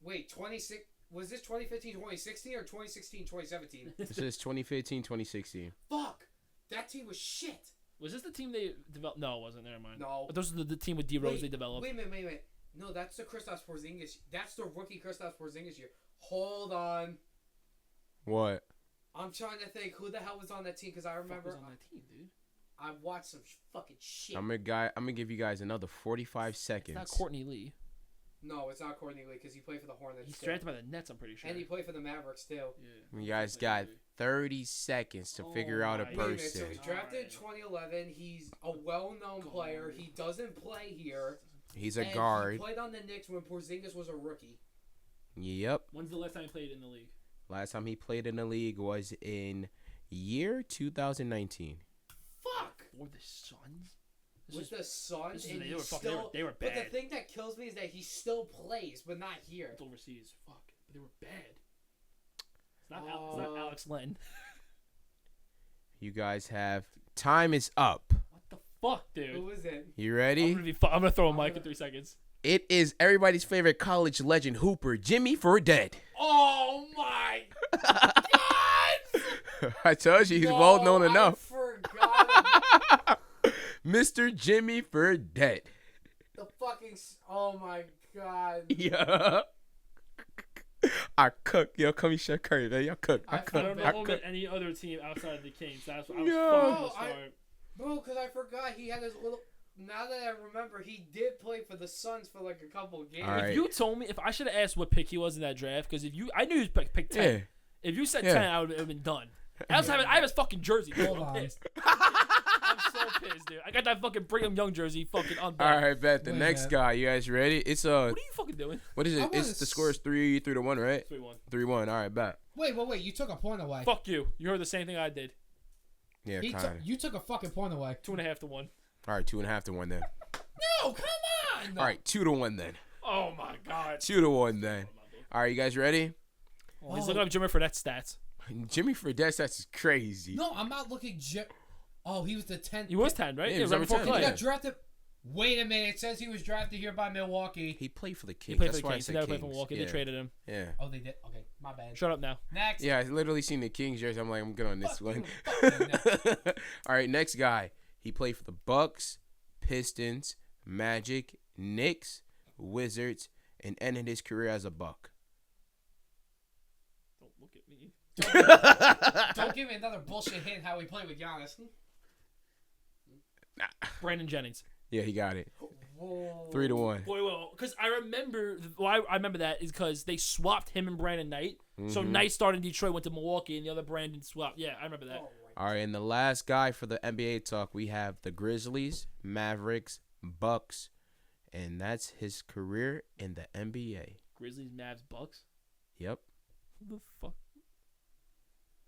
Wait, 26. Was this 2015, 2016 or 2016, 2017? This is 2015, 2016. Fuck. That team was shit. Was this the team they developed? No, it wasn't. Never mind. No. Those are the team with D Rose they developed. Wait a minute. No, that's the Kristaps Porzingis. That's the rookie Kristaps Porzingis year. Hold on. What? I'm trying to think who the hell was on that team because I remember Fuck was on that team, dude. I watched some fucking shit. I'm gonna give you guys another 45 It's seconds. not Courtney Lee. No, it's not Courtney Lee because he played for the Hornets. He's too. drafted by the Nets, I'm pretty sure. And he played for the Mavericks too. Yeah. You guys got 30 seconds to figure out a my Wait a minute, so person. he's drafted in 2011. He's a well-known player. He doesn't play here. He's a And guard. He played on the Knicks when Porzingis was a rookie. Yep. When's the last time he played in the league? Last time he played in the league was in year 2019. Fuck. For the Suns? This With is- the Suns, this is- and they he were fucking- still. they were But the bad. thing that kills me is that he still plays, but not here. It's overseas. Fuck. But they were bad. It's not, it's not Alex Len. You guys have time is up. What the fuck, dude? Who was it? You I'm ready? gonna throw a mic in 3 seconds. It is everybody's favorite college legend hooper, Jimmy Fredette. Oh my God! I told you he's No, well known enough. I forgot Mr. Jimmy Fredette. the fucking. Oh my God! Yeah. I cook. Yo, come here, Chef Curry, man. Y'all cook. I I cook. I don't know I about cook. any other team outside of the Kings. That's what I was No. fucking No, to start. Bro, because I forgot he had his little. Now that I remember, he did play for the Suns for like a couple of games. All right. If you told me, if I should have asked what pick he was in that draft, because I knew he was pick 10. Yeah. If you said Yeah. 10, I would have been done. I have his fucking jersey. Dude. Hold I'm on. pissed. I'm so pissed, dude. I got that fucking Brigham Young jersey fucking on All right, bet. The Wait, next man. guy. You guys ready? It's What are you fucking doing? what is I it? wanna It's the score is 3-1, right? 3-1. 3-1. All right, bet. Wait! You took a point away. Fuck you. You heard the same thing I did. Yeah, He kind of. you took a fucking point away. 2.5 to 1. All right, 2.5-1 then. No, come on! All right, 2-1 then. Oh my god. 2-1 then. All right, you guys ready? Oh, he's looking up Jimmy Fredette's stats. Jimmy Fredette, that's crazy. No, I'm not looking. Oh, he was the 10th. He was 10, right? Yeah, he Yeah, was right number before 10, Clay. He yeah. got drafted. Wait a minute. It says he was drafted here by Milwaukee. He played for the He Kings. played That's for the why Kings. I He said never played for Kings. Milwaukee. Yeah. They traded him. Yeah. Oh, they did. Okay, my bad. Shut up now. Next. Yeah, I literally seen the Kings jersey. I'm like, I'm good on this Fuck one. you, fuck you, All right, next guy. He played for the Bucks, Pistons, Magic, Knicks, Wizards, and ended his career as a Buck. Don't look at me. Don't give me another bullshit hint how he played with Giannis. Brandon Jennings. Yeah, he got it. Whoa. 3-1. Boy, well, because I remember why I remember that is because they swapped him and Brandon Knight. So Mhm. Knight started in Detroit, went to Milwaukee, and the other Brandon swapped. Yeah, I remember that. Oh, All right, and the last guy for the NBA talk, we have the Grizzlies, Mavericks, Bucks, and that's his career in the NBA. Grizzlies, Mavs, Bucks. Yep. Who the fuck?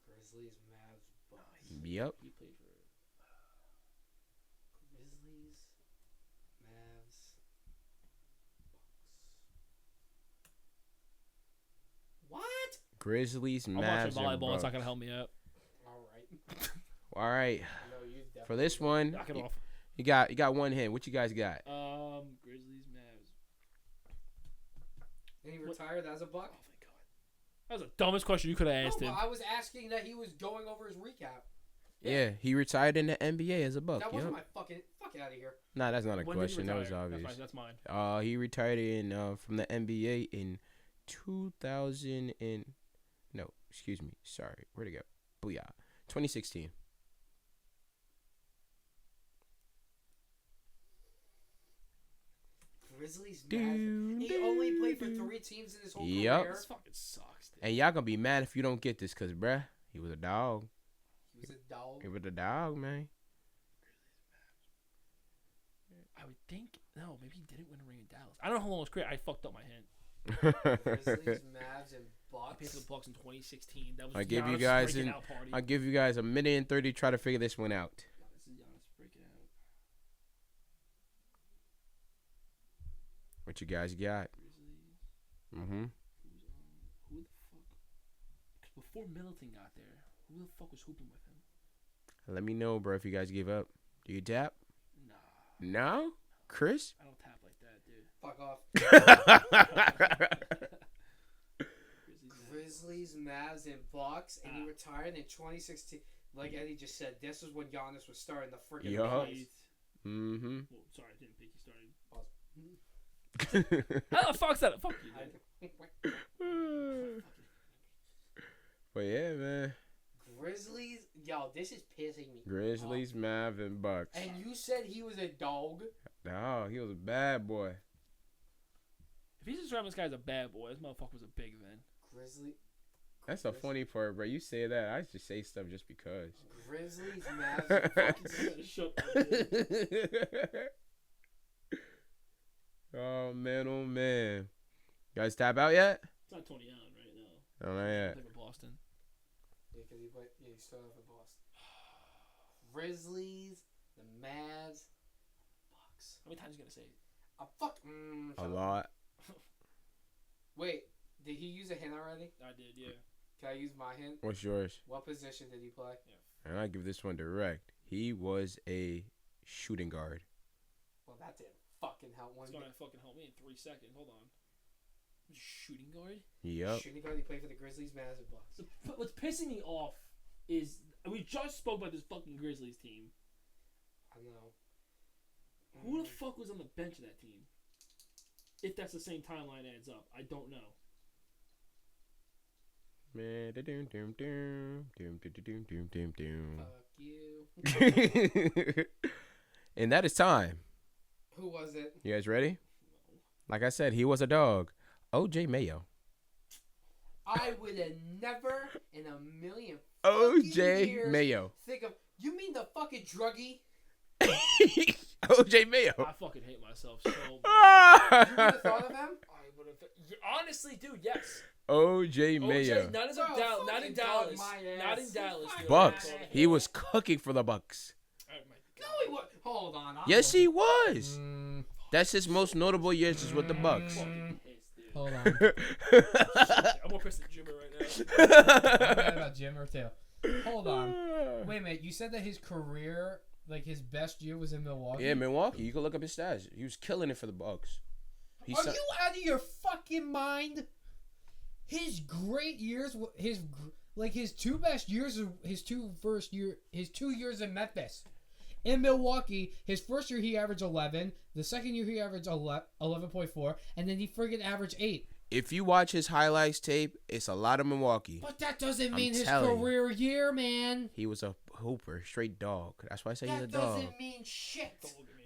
Grizzlies, Mavs, Bucks. Yep. He played for. Grizzlies, Mavs, Bucks. What? Grizzlies, I'm watching Mavs, and volleyball. It's Bucks. not gonna help me out. All right. All right. No, you definitely. For this one, Knock it off. you got one hint. What you guys got? Grizzlies, Mavs. And he retired as a Buck. Oh my god, that was the dumbest question you could have asked No, him. I was asking that he was going over his recap. Yeah, he retired in the NBA as a Buck. That Yep. wasn't my fucking. Fuck out of here. Nah, that's not a When did he question. That was retire? obvious. That's mine. He retired in from the NBA in 2000 and no, excuse me. Sorry, where'd it go? Booyah, 2016. Grizzlies, Mavs. He only played for 3 teams in his whole Yep. career. This fucking sucks, dude. And y'all gonna be mad if you don't get this, cause bruh, he was a dog. He was a dog. He was a dog, man. I would think no, maybe he didn't win a ring in Dallas. I don't know how long his career. I fucked up my hint. Grizzlies, Mavs, and I played for Bucks. the Bucks in 2016. That was I give you Giannis' guys breaking an- out party. I'll give you guys a minute and 30 to try to figure this one out. This is Giannis breaking out. What you guys got? Grizzlies. Mm-hmm. Who the fuck? 'Cause before Middleton got there, who the fuck was hooping with him? Let me know, bro, if you guys give up. Do you tap? Nah. No, Chris. I don't tap like that, dude. Fuck off. Grizzlies, Mavs, and Bucks, and he retired in 2016. Like Eddie just said, this is when Giannis was starting the freaking Yup. race. Mm-hmm. Well, sorry, I didn't think he started. How the fuck's that? Fuck you, dude. But yeah, man. Grizzlies, yo, this is pissing me. Grizzlies, Mav, and Bucks. And you said he was a dog. No, he was a bad boy. If he's describing this guy as a bad boy, this motherfucker was a big man. Grizzly. That's the funny part, bro. You say that, I just say stuff just because. Grizzlies, Mavs, and Bucks. Shut up. Oh man, oh man. You guys tap out yet? It's not Tony Allen right now. Oh, not I yet. think we're Boston. Yeah, because he started off in Boston. Grizzlies, the Mavs, Bucks. How many times are you gonna say it? A shut up. lot. Wait, did he use a hint already? I did, yeah. Can I use my hint? What's yours? What position did he play? And I give this one direct. He was a shooting guard. Well, that didn't fucking help one It's bit. gonna fucking help me in 3 seconds. Hold on. Shooting guard? Yep. Shooting guard, he played for the Grizzlies, Mavs, and Bucks. What's pissing me off is we just spoke about this fucking Grizzlies team. I know. Who the fuck was on the bench of that team? If that's the same timeline adds up, I don't know. Man, doom doom doom doom doom doom doom doom. Fuck you. And that is time. Who was it? You guys ready? Like I said, he was a dog. OJ Mayo. I would have never in a million OJ years Mayo. think of. You mean the fucking druggie? OJ Mayo. I fucking hate myself so much. You would have thought of him? I would have. Honestly, dude, yes. OJ Mayo. OJ, not as a Bro, not fucking in dog Dallas. my Not in ass. Dallas. Fuck dude. Bucks. my He was cooking for the Bucks. Oh my No, God. he was. Hold on. Yes, he was. Mm, That's his most notable years is with the Bucks. Fucking pissed, dude. hold on. I'm more pissed at Jimmer right now. I'm mad about Jim or Tail. Hold on. Wait a minute. You said that his career, like his best year, was in Milwaukee. Yeah, Milwaukee. You can look up his stats. He was killing it for the Bucks. He Are si- you out of your fucking mind? His great years, his two best years, his 2 years in Memphis. In Milwaukee, his first year he averaged 11. The second year he averaged 11.4, and then he friggin' averaged 8. If you watch his highlights tape, it's a lot of Milwaukee. But that doesn't I'm mean his telling you. career year, man. He was a hooper, straight dog. That's why I say he's a That dog. doesn't mean shit. Don't look at me.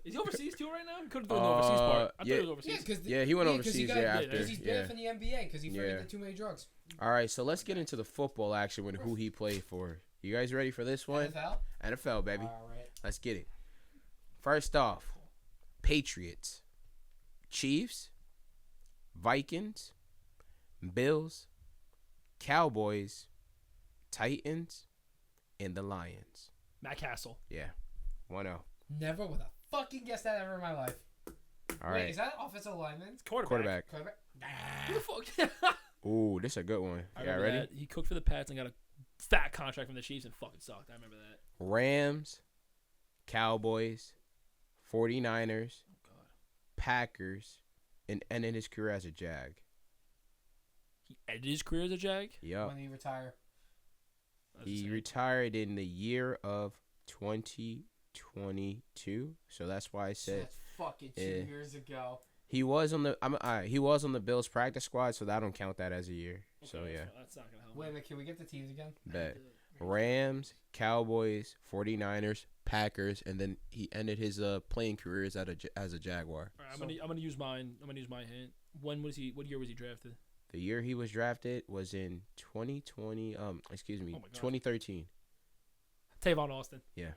Is he overseas too right now? He could have done the overseas part. I yeah. thought he was overseas. Yeah, he went 'cause overseas got- there yeah, after. Because he's Yeah. banned from the NBA because he friggin' Yeah. did too many drugs. All right, so let's get into the football action with who he played for. You guys ready for this one? NFL? NFL, baby. All right. Let's get it. First off, Patriots, Chiefs, Vikings, Bills, Cowboys, Titans, and the Lions. Matt Castle. Yeah, 1-0. Never would have fucking guessed that ever in my life. All Wait, right, is that offensive lineman? Quarterback. quarterback. Who the fuck? Ooh, this is a good one. I Yeah, remember ready? that. He cooked for the Pats and got a fat contract from the Chiefs and fucking sucked. I remember that. Rams, Cowboys, 49ers, Oh God. Packers, and ended his career as a Jag. He ended his career as a Jag. Yup. When he retire. That's He insane. retired in the year of 2022, so that's why I said That's fucking 2 Yeah. years ago. he was on the. he was on the Bills practice squad, so I don't count that as a year. So Okay, yeah, that's not gonna help. Wait a minute, can we get the teams again? bet Rams, Cowboys, 49ers, Packers, and then he ended his playing career as a Jaguar. All right, I'm gonna use mine. I'm gonna use my hint. When was he? What year was he drafted? The year he was drafted was in 2020. Excuse me, Oh my God. 2013. Tavon Austin. Yeah.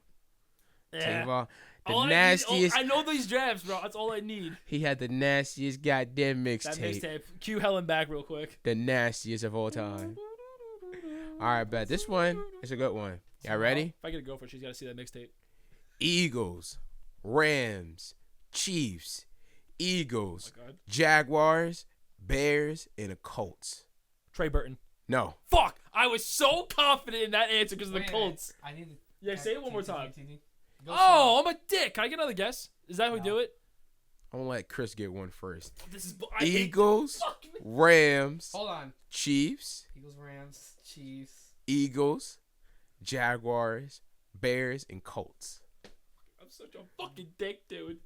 Yeah. Tavon, the All I need- nastiest. I know these drafts, bro. That's all I need. He had the nastiest goddamn That mixtape. mixtape. Cue Helen back real quick. The nastiest of all time. All right, bet this one is a good one. Y'all ready? If I get a girlfriend, she's got to see that mixtape. Eagles, Rams, Chiefs, Oh Eagles, my God. Jaguars, Bears, and the Colts. Trey Burton. No. Fuck! I was so confident in that answer because of the Wait a minute. Colts. I need to. Yeah, say it one more time. Go Oh, I'm a dick. Can I get another guess? Is that how we No. do it? I'm gonna let Chris get one first. This is I hate- Eagles, Fuck me. Rams, Hold on. Chiefs, Eagles, Rams, Chiefs. Eagles, Jaguars, Bears, and Colts. I'm such a fucking dick, dude.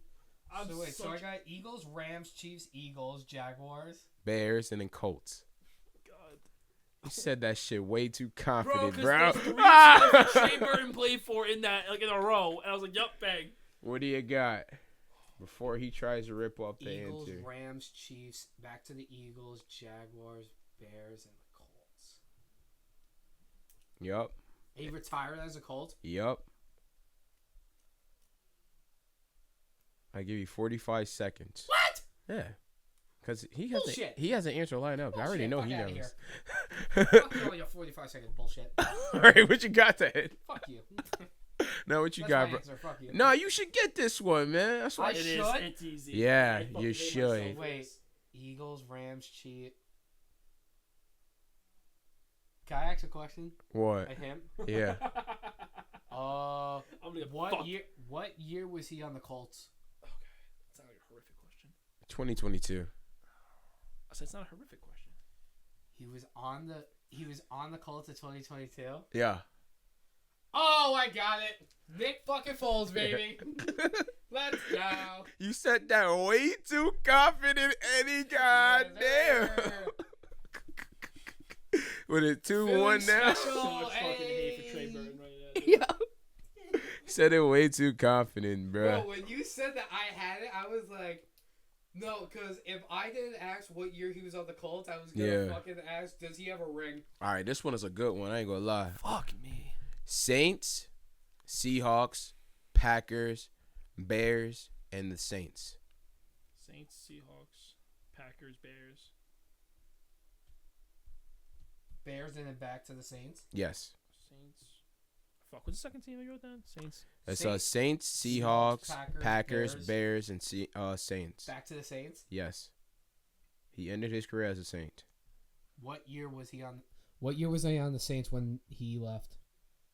I'm So wait, so I such- got Eagles, Rams, Chiefs, Eagles, Jaguars. Bears, and then Colts. God. You said that shit way too Bro, confident, because bro. there's 3 teams that Shea Burton played for in that, like in a row, and I was like, "Yup, bang." What do you got? Before he tries to rip off the Eagles, answer. Rams, Chiefs. Back to the Eagles, Jaguars, Bears, and the Colts. Yup. He retired as a Colt. Yup. I give you 45 seconds. What? Yeah. Because Bullshit. he has an answer lined up. I already know he Fuck outta knows. Fuck you all your 45-second bullshit. All right, what you got then? Fuck you. No, what you That's got, my bro? answer. Fuck you. No, you should get this one, man. That's why. I It is. should? It's easy. Yeah, I fucking you hate should. myself for Wait. this. Eagles, Rams, Chiefs. Can I ask a question? What? At him? Yeah. I'm gonna get fucked. What year was he on the Colts? Okay, it's not like a horrific question. 2022. I said it's not a horrific question. He was on the Colts in 2022. Yeah. Oh, I got it. Nick fucking Foles, baby. Let's go. You said that way too confident, Eddie. Goddamn. Yes, sir. With it 2-1 Feeling now. special. So much fucking hate for Trey Hey. Burton right now. dude. Said it way too confident, Bro, bruh. when you said that I had it, I was like, no, because if I didn't ask what year he was on the Colts, I was gonna Yeah. fucking ask, does he have a ring? All right, this one is a good one. I ain't gonna lie. Fuck me. Saints, Seahawks, Packers, Bears, and the Saints. Saints, Seahawks, Packers, Bears. Bears and then back to the Saints. Yes. Saints. Fuck, what's the second team I wrote down? Saints. It's Saints, Saints, Seahawks, Seahawks, Packers, Packers, Bears. Bears, and Saints. Back to the Saints. Yes. He ended his career as a Saint. What year was he on? What year was he on the Saints when he left?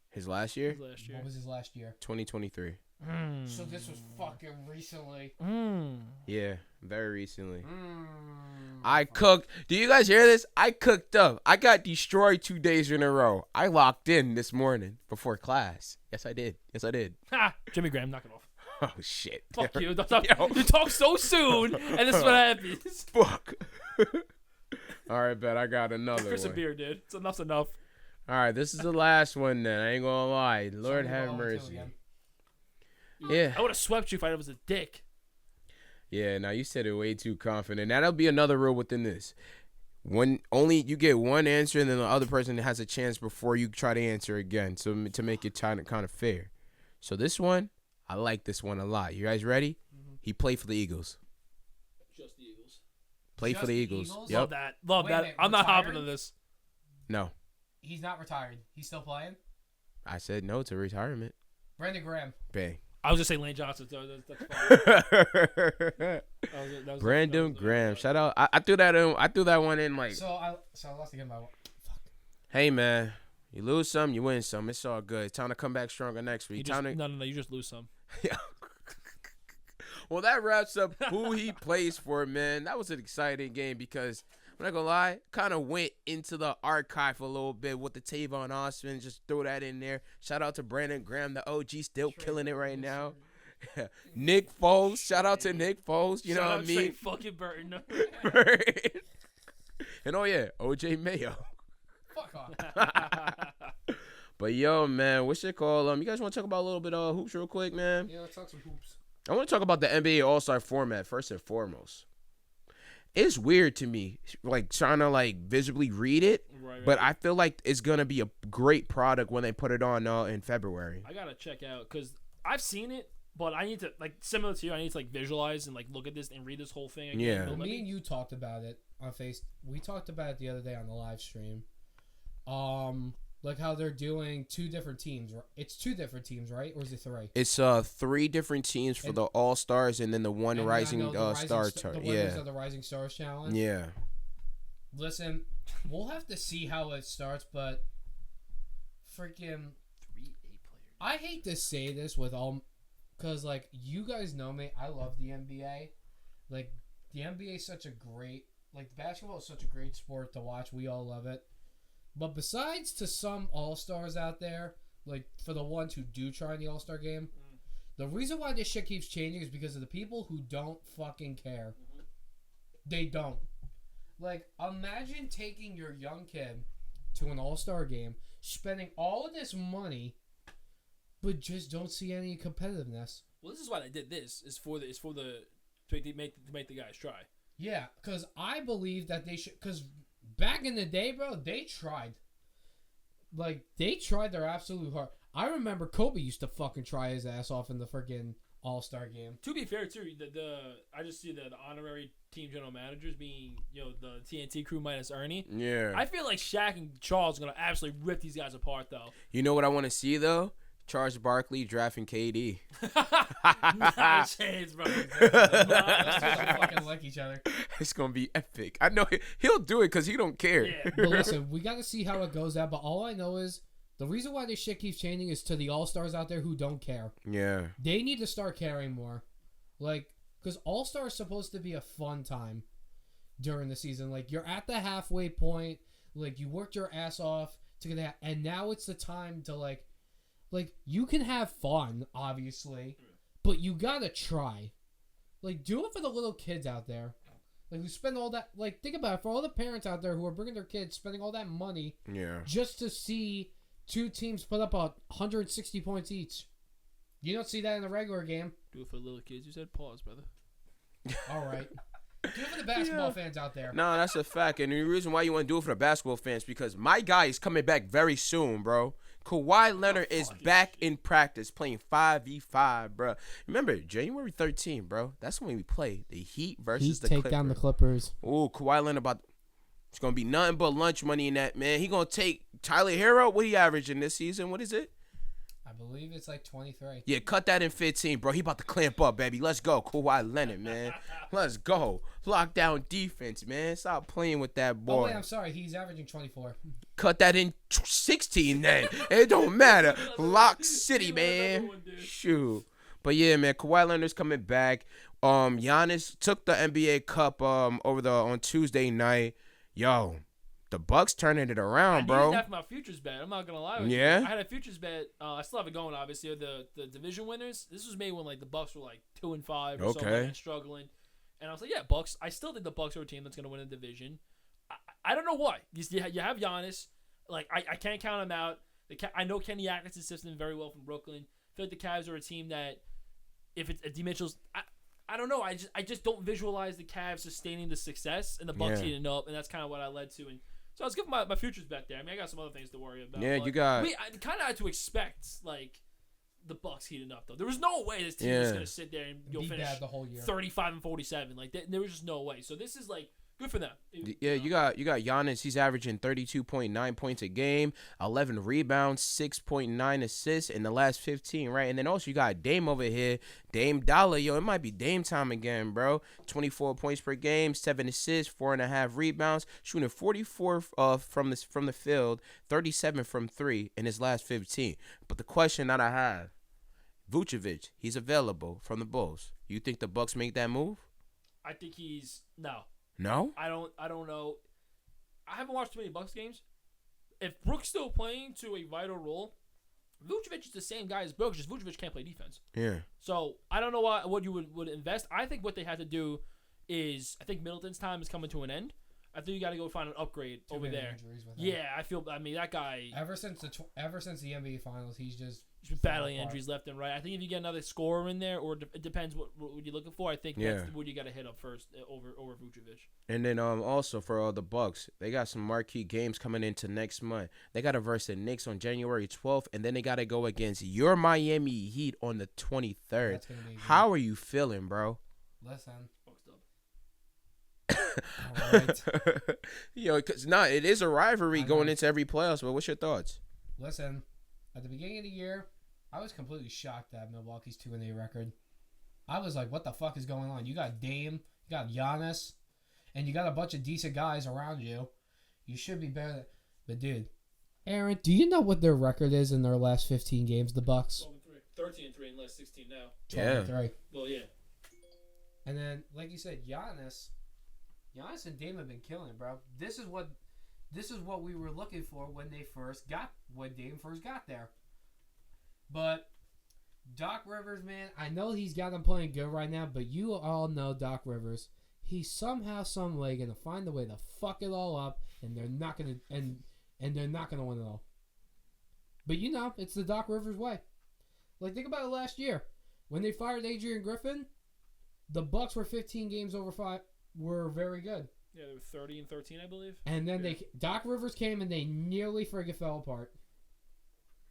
His last year, Last year. What was his last year? 2023. So this was fucking recently. Yeah, very recently. Mm. I cooked. Do you guys hear this? I cooked up. I got destroyed 2 days in a row. I locked in this morning before class. Yes, I did. Yes, I did. Ha! Jimmy Graham, knock it off. Oh, shit. Fuck you. Yo. You talk so soon, and this is what happens. Fuck. All right, bet I got another Chris a one. beer, dude. It's enough's enough. All right, this is the last one then. I ain't gonna lie. Lord Something have wrong with you mercy. again. Yeah. I would have swept you if I was a dick. Yeah, now you said it way too confident. That'll be another rule within this. When only you get one answer and then the other person has a chance before you try to answer again. So to make it kind of fair. So this one, I like this one a lot. You guys ready? Mm-hmm. He played for the Eagles. Just the Eagles. Played Just for the the Eagles. Eagles? Yep. Love that. Love Wait a that. minute, I'm not hopping retired? to this. No. He's not retired. He's still playing. I said no to retirement. Brandon Graham. Bang. I was just saying Lane Johnson. So that's fine. That was Brandon Graham. Shout out. I threw that in. I threw that one in like, So I lost again by one. Fuck. hey man, you lose some, you win some. It's all good. It's time to come back stronger next You week. just, Time to no. You just lose some. Yeah. Well, that wraps up who he plays for, man. That was an exciting game because I'm not gonna lie, kind of went into the archive a little bit with the Tavon Austin. Just throw that in there. Shout out to Brandon Graham, the OG, still killing it right now. Nick Foles, shout out to Nick Foles. You know what I mean? Trey fucking Burton. And oh yeah, OJ Mayo. Fuck off. But yo, man, what's it called? You guys want to talk about a little bit of hoops real quick, man? Yeah, let's talk some hoops. I want to talk about the NBA All-Star format first and foremost. It's weird to me, like trying to like visibly read it, Right. but I feel like it's gonna be a great product when they put it on in February. I gotta check out because I've seen it, but I need to like similar to you. I need to like visualize and like look at this and read this whole thing again. Yeah. But let Me and you talked about it on We talked about it the other day on the live stream. Like how they're doing two different teams. It's two different teams, right? Or is it three? It's 3 different teams for And- the All-Stars and then the one And rising I know the star Rising chart. The winners Yeah, of the Rising Stars Challenge. yeah. Listen, we'll have to see how it starts, but freaking 3 A players. I hate to say this with all because like you guys know me, I love the NBA. Like the NBA is such a great, like basketball is such a great sport to watch. We all love it. But besides to some all-stars out there, like for the ones who do try in the all-star game, the reason why this shit keeps changing is because of the people who don't fucking care. They don't. Like, imagine taking your young kid to an all-star game, spending all of this money, but just don't see any competitiveness. Well, this is why they did this. To make the guys try. Yeah, because I believe that they should. Because back in the day, bro, they tried. Like, they tried their absolute hard. I remember Kobe used to fucking try his ass off in the freaking All-Star game. To be fair, too, I just see the honorary team general managers being, the TNT crew minus Ernie. Yeah. I feel like Shaq and Charles are going to absolutely rip these guys apart, though. You know what I want to see, though? Charles Barkley drafting KD. Nah, chance, bro. Those two fucking like each other. It's going to be epic. I know he'll do it because he don't care. Yeah. But listen, we got to see how it goes out. But all I know is the reason why this shit keeps changing is to the all-stars out there who don't care. Yeah. They need to start caring more. Like, because all-star is supposed to be a fun time during the season. Like, you're at the halfway point. Like, you worked your ass off to get that. And now it's the time to, like, you can have fun, obviously, but you gotta try. Like, do it for the little kids out there. Like, who spend all that, like, think about it, for all the parents out there who are bringing their kids, spending all that money just to see two teams put up 160 points each. You don't see that in a regular game. Do it for the little kids. You said pause, brother. All right. Do it for the basketball fans out there. No, that's a fact. And the reason why you want to do it for the basketball fans because my guy is coming back very soon, bro. Kawhi Leonard is back in practice playing 5v5, bro. Remember, January 13th, bro. That's when we play the Heat versus the Clippers. Take down the Clippers. Ooh, Kawhi Leonard it's going to be nothing but lunch money in that, man. He going to take Tyler Hero. What he averaging this season? What is it? I believe it's like 23. Yeah, cut that in 15, bro. He about to clamp up, baby. Let's go, Kawhi Leonard, man. Let's go. Lockdown defense, man. Stop playing with that boy. Oh, wait, I'm sorry. He's averaging 24. Cut that in 16 then. It don't matter. Lock City, man. Shoot. But yeah, man, Kawhi Leonard's coming back. Giannis took the NBA Cup on Tuesday night. Yo, the Bucks turning it around, bro. I needed that for my futures bet. I'm not gonna lie with you. Yeah? I had a futures bet. I still have it going, obviously. The division winners. This was made when like the Bucks were like 2-5 or so, and struggling. And I was like, yeah, Bucks. I still think the Bucks are a team that's gonna win a division. I don't know why. You have Giannis. Like I can't count him out. I know Kenny Atkinson's system very well from Brooklyn. I feel like the Cavs are a team that if it's D Mitchell's. I don't know. I just don't visualize the Cavs sustaining the success and the Bucks heating up, and that's kind of what I led to. And so I was giving my futures bet there. I mean, I got some other things to worry about. Yeah, but you got. I kind of had to expect like the Bucks heating up though. There was no way this team was gonna sit there and be finish bad the whole year. 35-47. Like there was just no way. So this is like good for them. Yeah, you got Giannis. He's averaging 32.9 points a game, 11 rebounds, 6.9 assists in the last 15, right? And then also you got Dame over here, Dame Dollar. Yo, it might be Dame time again, bro. 24 points per game, 7 assists, 4.5 rebounds, shooting 44 from the field, 37 from 3 in his last 15. But the question that I have, Vucevic, he's available from the Bulls. You think the Bucks make that move? I think he's no. No? I don't know. I haven't watched too many Bucks games. If Brook's still playing to a vital role, Vucevic is the same guy as Brook, just Vucevic can't play defense. Yeah. So I don't know what you would invest. I think what they had to do is I think Middleton's time is coming to an end. I think you got to go find an upgrade over there. Yeah, I mean that guy. Ever since the NBA Finals, he's just been battling injuries left and right. I think if you get another scorer in there, or it depends what you're looking for. I think that's what you got to hit up first over Vucevic. And then also for the Bucks, they got some marquee games coming into next month. They got to verse the Knicks on January 12th, and then they got to go against your Miami Heat on the 23rd. How are you feeling, bro? Listen. All right. Because it is a rivalry going into every playoffs. But what's your thoughts? Listen, at the beginning of the year, I was completely shocked at Milwaukee's 2-8 record. I was like, what the fuck is going on? You got Dame, you got Giannis, and you got a bunch of decent guys around you. You should be better. But dude, Aaron, do you know what their record is in their last 15 games? The Bucks. 30-3. 13-3 and last 16 now. 23. Well, yeah. And then, like you said, Giannis and Dame have been killing it, bro. This is what we were looking for when Dame first got there. But Doc Rivers, man, I know he's got them playing good right now, but you all know Doc Rivers. He's somehow, some way gonna find a way to fuck it all up, and they're not gonna they're not gonna win it all. But you know, it's the Doc Rivers way. Like, think about it last year when they fired Adrian Griffin. The Bucks were 15 games over 5. Were very good. Yeah, they were 30-13, I believe. And then Doc Rivers came and they nearly friggin' fell apart.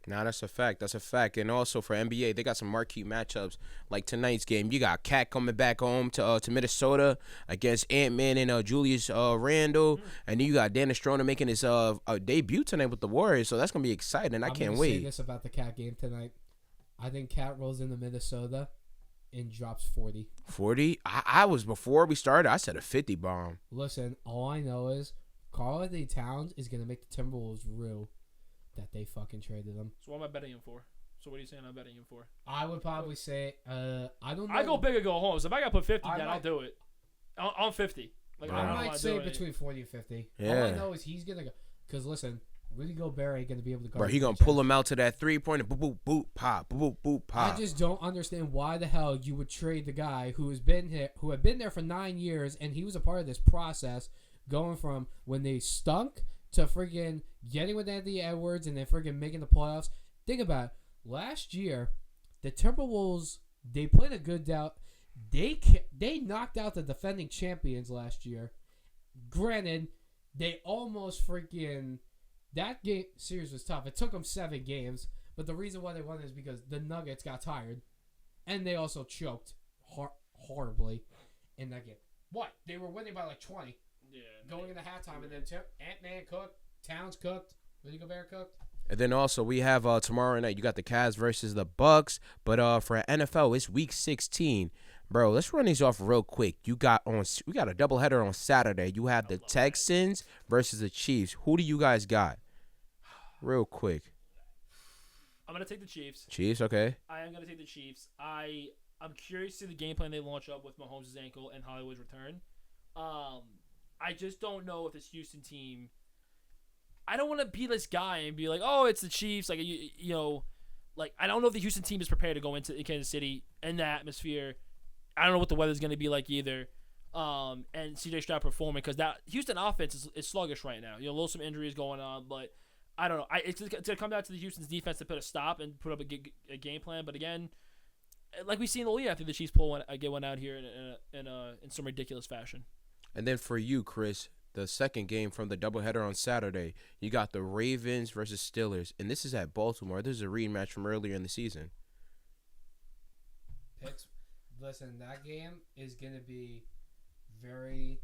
Nah, that's a fact. That's a fact. And also for NBA, they got some marquee matchups. Like tonight's game, you got Cat coming back home to Minnesota against Ant-Man and Julius Randle. And then you got Dennis Schroeder making his debut tonight with the Warriors. So that's going to be exciting. I can't wait. I'm going to say this about the Cat game tonight. I think Cat rolls into Minnesota and drops 40. 40? I was, before we started, I said a 50 bomb. Listen, all I know is Karl-Anthony Towns is going to make the Timberwolves rue that they fucking traded him. So what am I betting him for? So what are you saying I'm betting him for? I would probably say, I don't know. I go big or go home. So if I got to put 50 down, I'll do it. On 50. Like, Wow. I might say between 40 and 50. Yeah. All I know is he's going to go. Because listen, Rudy Gobert ain't going to be able to guard. Bro, he going to pull him out to that three-pointer. Boop, boop, boop, pop. Boop, boop, boop, pop. I just don't understand why the hell you would trade the guy who had been there for 9 years, and he was a part of this process, going from when they stunk to freaking getting with Anthony Edwards and then freaking making the playoffs. Think about it. Last year, the Timberwolves, they played a good doubt. They knocked out the defending champions last year. Granted, they almost freaking... That game series was tough. It took them 7 games, but the reason why they won is because the Nuggets got tired, and they also choked horribly in that game. What? They were winning by like 20. Yeah. Going into halftime, and then Ant-Man cooked, Towns cooked, Rudy Gobert cooked. And then also we have tomorrow night, you got the Cavs versus the Bucks. But for NFL, it's week 16. Bro, let's run these off real quick. We got a doubleheader on Saturday. You have the Texans versus the Chiefs. Who do you guys got? Real quick. I'm going to take the Chiefs. Chiefs, okay. I am going to take the Chiefs. I'm curious to see the game plan they launch up with Mahomes' ankle and Hollywood's return. I just don't know if this Houston team... I don't want to be this guy and be like, oh, it's the Chiefs. Like, you know, like, I don't know if the Houston team is prepared to go into Kansas City in the atmosphere. I don't know what the weather's going to be like either. And CJ Stroud performing, because that Houston offense is sluggish right now. You know, some injuries going on, but I don't know. It's going to come down to the Houston's defense to put a stop and put up a game plan. But again, like we see in the league, I think the Chiefs get one out here in some ridiculous fashion. And then for you, Chris, the second game from the doubleheader on Saturday, you got the Ravens versus Steelers, and this is at Baltimore. This is a rematch from earlier in the season. Listen, that game is going to be very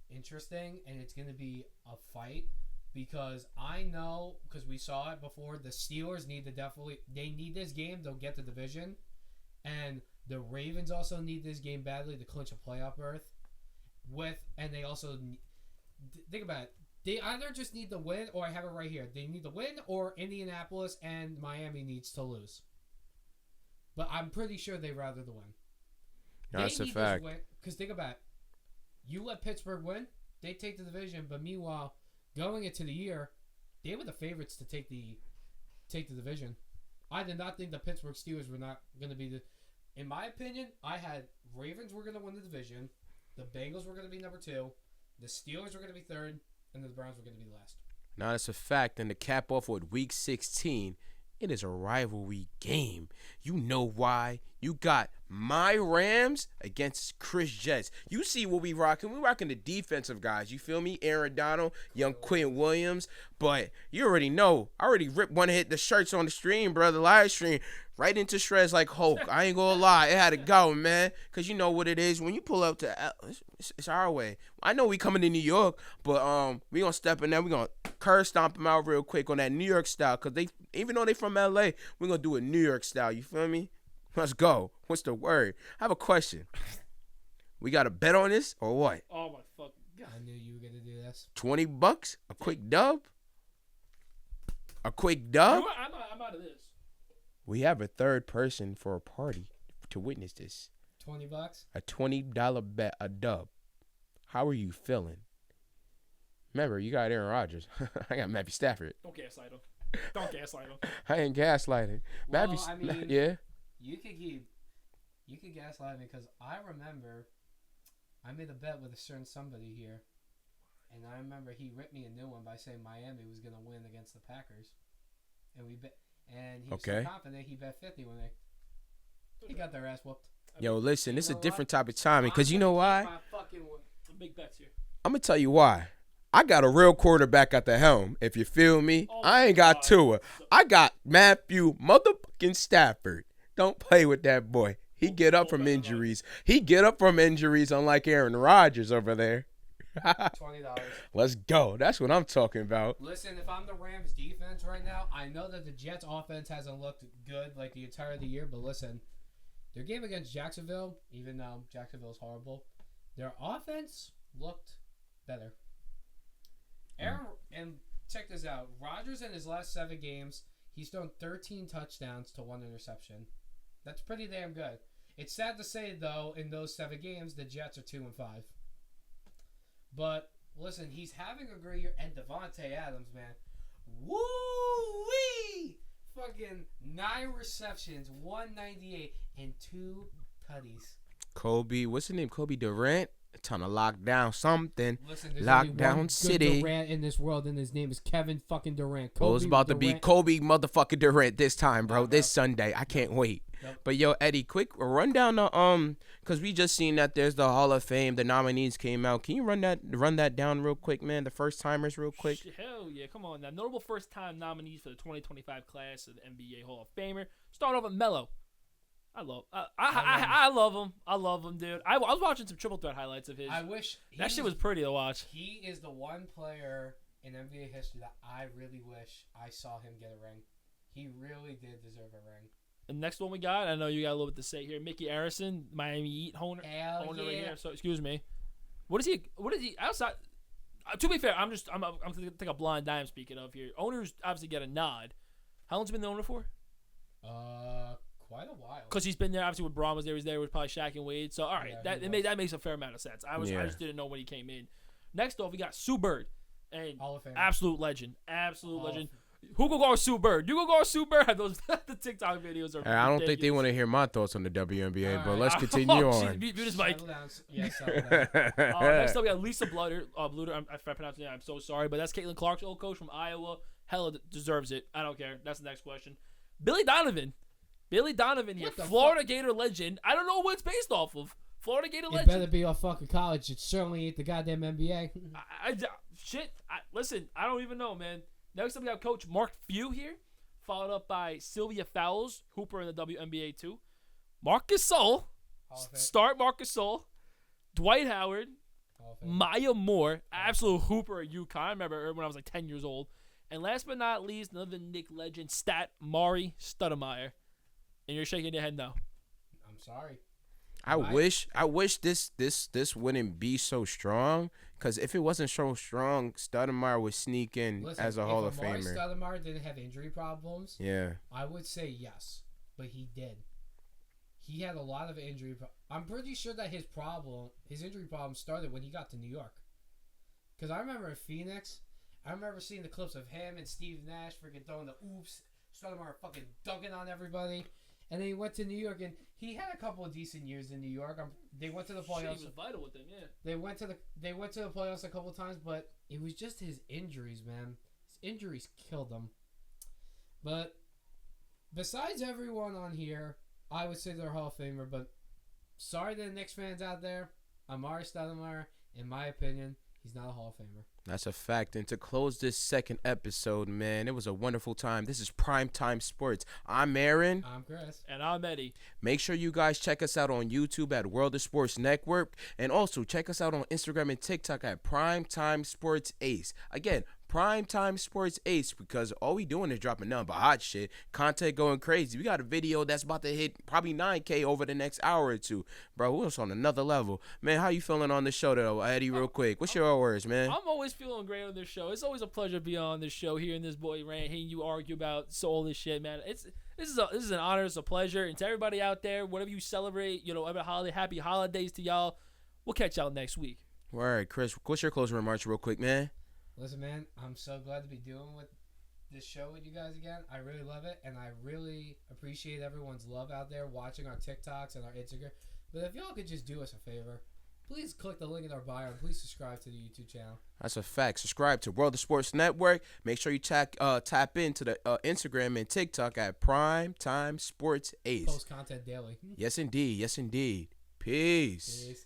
interesting, and it's going to be a fight, because I know, because we saw it before, the Steelers need this game to get the division, and the Ravens also need this game badly to clinch a playoff berth. And they also think about it. They either just need the win, or I have it right here. They need the win, or Indianapolis and Miami needs to lose. But I'm pretty sure they'd rather the win. That's a fact. Because think about it. You let Pittsburgh win, they take the division. But meanwhile, going into the year, they were the favorites to take the division. I did not think the Pittsburgh Steelers were not going to be the... In my opinion, I had Ravens were going to win the division. The Bengals were going to be number 2. The Steelers were going to be 3rd. And the Browns were going to be last. Now, that's a fact. And to cap off with Week 16, it is a rivalry game. You know why? You got my Rams against Chris Jets. You see what we rocking. We rocking the defensive guys. You feel me? Aaron Donald, young Quinn Williams. But you already know. I already ripped one hit the shirts on the stream, bro, the live stream. Right into shreds like Hulk. I ain't gonna lie. It had to go, man. Because you know what it is. When you pull up to... It's our way. I know we coming to New York, but we gonna step in there. We gonna curb stomp them out real quick on that New York style. Because even though they from L.A., we gonna do it New York style. You feel me? Let's go. What's the word? I have a question. We got to bet on this or what? Oh, my fucking God. I knew you were going to do this. $20? A quick dub? A quick dub? I'm out of this. We have a third person for a party to witness this. $20. A $20 bet, a dub. How are you feeling? Remember, you got Aaron Rodgers. I got Matthew Stafford. Don't gaslight him. Don't gaslight him. I ain't gaslighting. Well, I mean, yeah. You could gaslight me because I remember I made a bet with a certain somebody here, and I remember he ripped me a new one by saying Miami was gonna win against the Packers, and he was so confident he bet 50 when he got their ass whooped. Yo, listen, this is a different type of timing because you know why? Big bets here. I'm gonna tell you why. I got a real quarterback at the helm. If you feel me, Oh I ain't got God. Tua. I got Matthew motherfucking Stafford. Don't play with that boy. He get up from injuries. Unlike Aaron Rodgers over there. $20. Let's go. That's what I'm talking about. Listen, if I'm the Rams defense right now, I know that the Jets offense hasn't looked good like the entire of the year, but listen, their game against Jacksonville, even though Jacksonville's horrible, their offense looked better. Aaron, and check this out. Rodgers in his last 7 games, he's thrown 13 touchdowns to 1 interception. That's pretty damn good. It's sad to say, though, in those 7 games, the Jets are 2-5. But listen, he's having a great year, and Devontae Adams, man, woo-wee! Fucking 9 receptions, 198, and 2 tutties. Kobe, what's his name? Kobe Durant. Trying to lock down something. Listen, there's only Lockdown one City. good Durant in this world, and his name is Kevin fucking Durant. Well, it's about to be Durant. Kobe motherfucking Durant this time, bro. Yep. This Sunday. I can't wait. Yep. But yo, Eddie, quick rundown the cause we just seen that there's the Hall of Fame. The nominees came out. Can you run that down real quick, man? The first timers real quick. Hell yeah, come on now. Notable first-time nominees for the 2025 class of the NBA Hall of Famer. Start off with Melo. I love him. I love him, dude. I was watching some triple threat highlights of his. I wish That shit was pretty to watch. He is the one player in NBA history that I really wish I saw him get a ring. He really did deserve a ring. The next one we got, I know you got a little bit to say here. Mickey Arison, Miami Heat owner Hell right yeah. here. So excuse me. What is he outside? To be fair, I'm taking a blind eye I'm speaking of here. Owners obviously get a nod. How long's he been the owner for? Quite a while. Because he's been there. Obviously, when Braun was there, he was there with probably Shaq and Wade. So all right, Yeah, that makes a fair amount of sense. I just didn't know when he came in. Next off, we got Sue Bird, and Hall of Famer. absolute legend. Who go guard Sue Bird? You go guard Sue Bird? Those the TikTok videos are. I don't think they ridiculous. want to hear my thoughts on the WNBA, All but right. let's continue Oh, on. Mute his mic. Settle down. Yeah, settle down. Next up, we got Lisa Bluder. If I pronounce it, I'm so sorry, but that's Caitlin Clark's old coach from Iowa. Hella deserves it. I don't care. That's the next question. Billy Donovan here, What the Florida Gator legend. I don't know what it's based off of. Florida Gator It legend. better be off fucking college. It certainly ain't the goddamn NBA. Listen, I don't even know, man. Next up, we got Coach Mark Few here, followed up by Sylvia Fowles, Hooper in the WNBA too. Marcus Sol, Hall of Fame. start Marcus Sol. Dwight Howard, Hall of Fame. Maya Moore, absolute Hooper at UConn. I remember her when I was like 10 years old. And last but not least, another Nick legend, Stat Mari Stoudemire. And you're shaking your head no. I'm sorry. I wish this wouldn't be so strong, because if it wasn't so strong, Stoudemire would sneak in Listen, as a Hall of if Amari Famer. Stoudemire didn't have injury problems, Yeah. I would say yes, but he did. He had a lot of injury. I'm pretty sure that his injury problem started when he got to New York. Because I remember in Phoenix, I remember seeing the clips of him and Steve Nash freaking throwing the oops, Stoudemire fucking dunking on everybody. And then he went to New York, and he had a couple of decent years in New York. They went to the Shit, playoffs. he was vital with them, yeah. They went to the playoffs a couple of times, but it was just his injuries, man. His injuries killed him. But besides everyone on here, I would say they're Hall of Famer. But sorry to the Knicks fans out there, Amari Stoudemire, in my opinion, he's not a Hall of Famer. That's a fact. And to close this second episode, man, it was a wonderful time. This is Primetime Sports. I'm Aaron. I'm Chris. And I'm Eddie. Make sure you guys check us out on YouTube at World of Sports Network. And also check us out on Instagram and TikTok at Primetime Sports Ace. Again, Primetime Sports Ace, because all we doing is dropping nothing but hot shit. Content going crazy. We got a video that's about to hit probably 9K over the next hour or two. Bro, we're on another level. Man, how you feeling on the show, though, Eddie, real quick? What's your words, man? I'm always feeling great on this show. It's always a pleasure to be on this show, hearing this boy rant, hearing you argue about all this shit, man. This is an honor. It's a pleasure. And to everybody out there, whatever you celebrate, every holiday, happy holidays to y'all. We'll catch y'all next week. All right, Chris, what's your closing remarks real quick, man? Listen, man, I'm so glad to be doing with this show with you guys again. I really love it, and I really appreciate everyone's love out there watching our TikToks and our Instagram. But if y'all could just do us a favor, please click the link in our bio and please subscribe to the YouTube channel. That's a fact. Subscribe to World of Sports Network. Make sure you tap into the Instagram and TikTok at Primetime Sports Ace. Post content daily. Yes, indeed. Yes, indeed. Peace. Peace.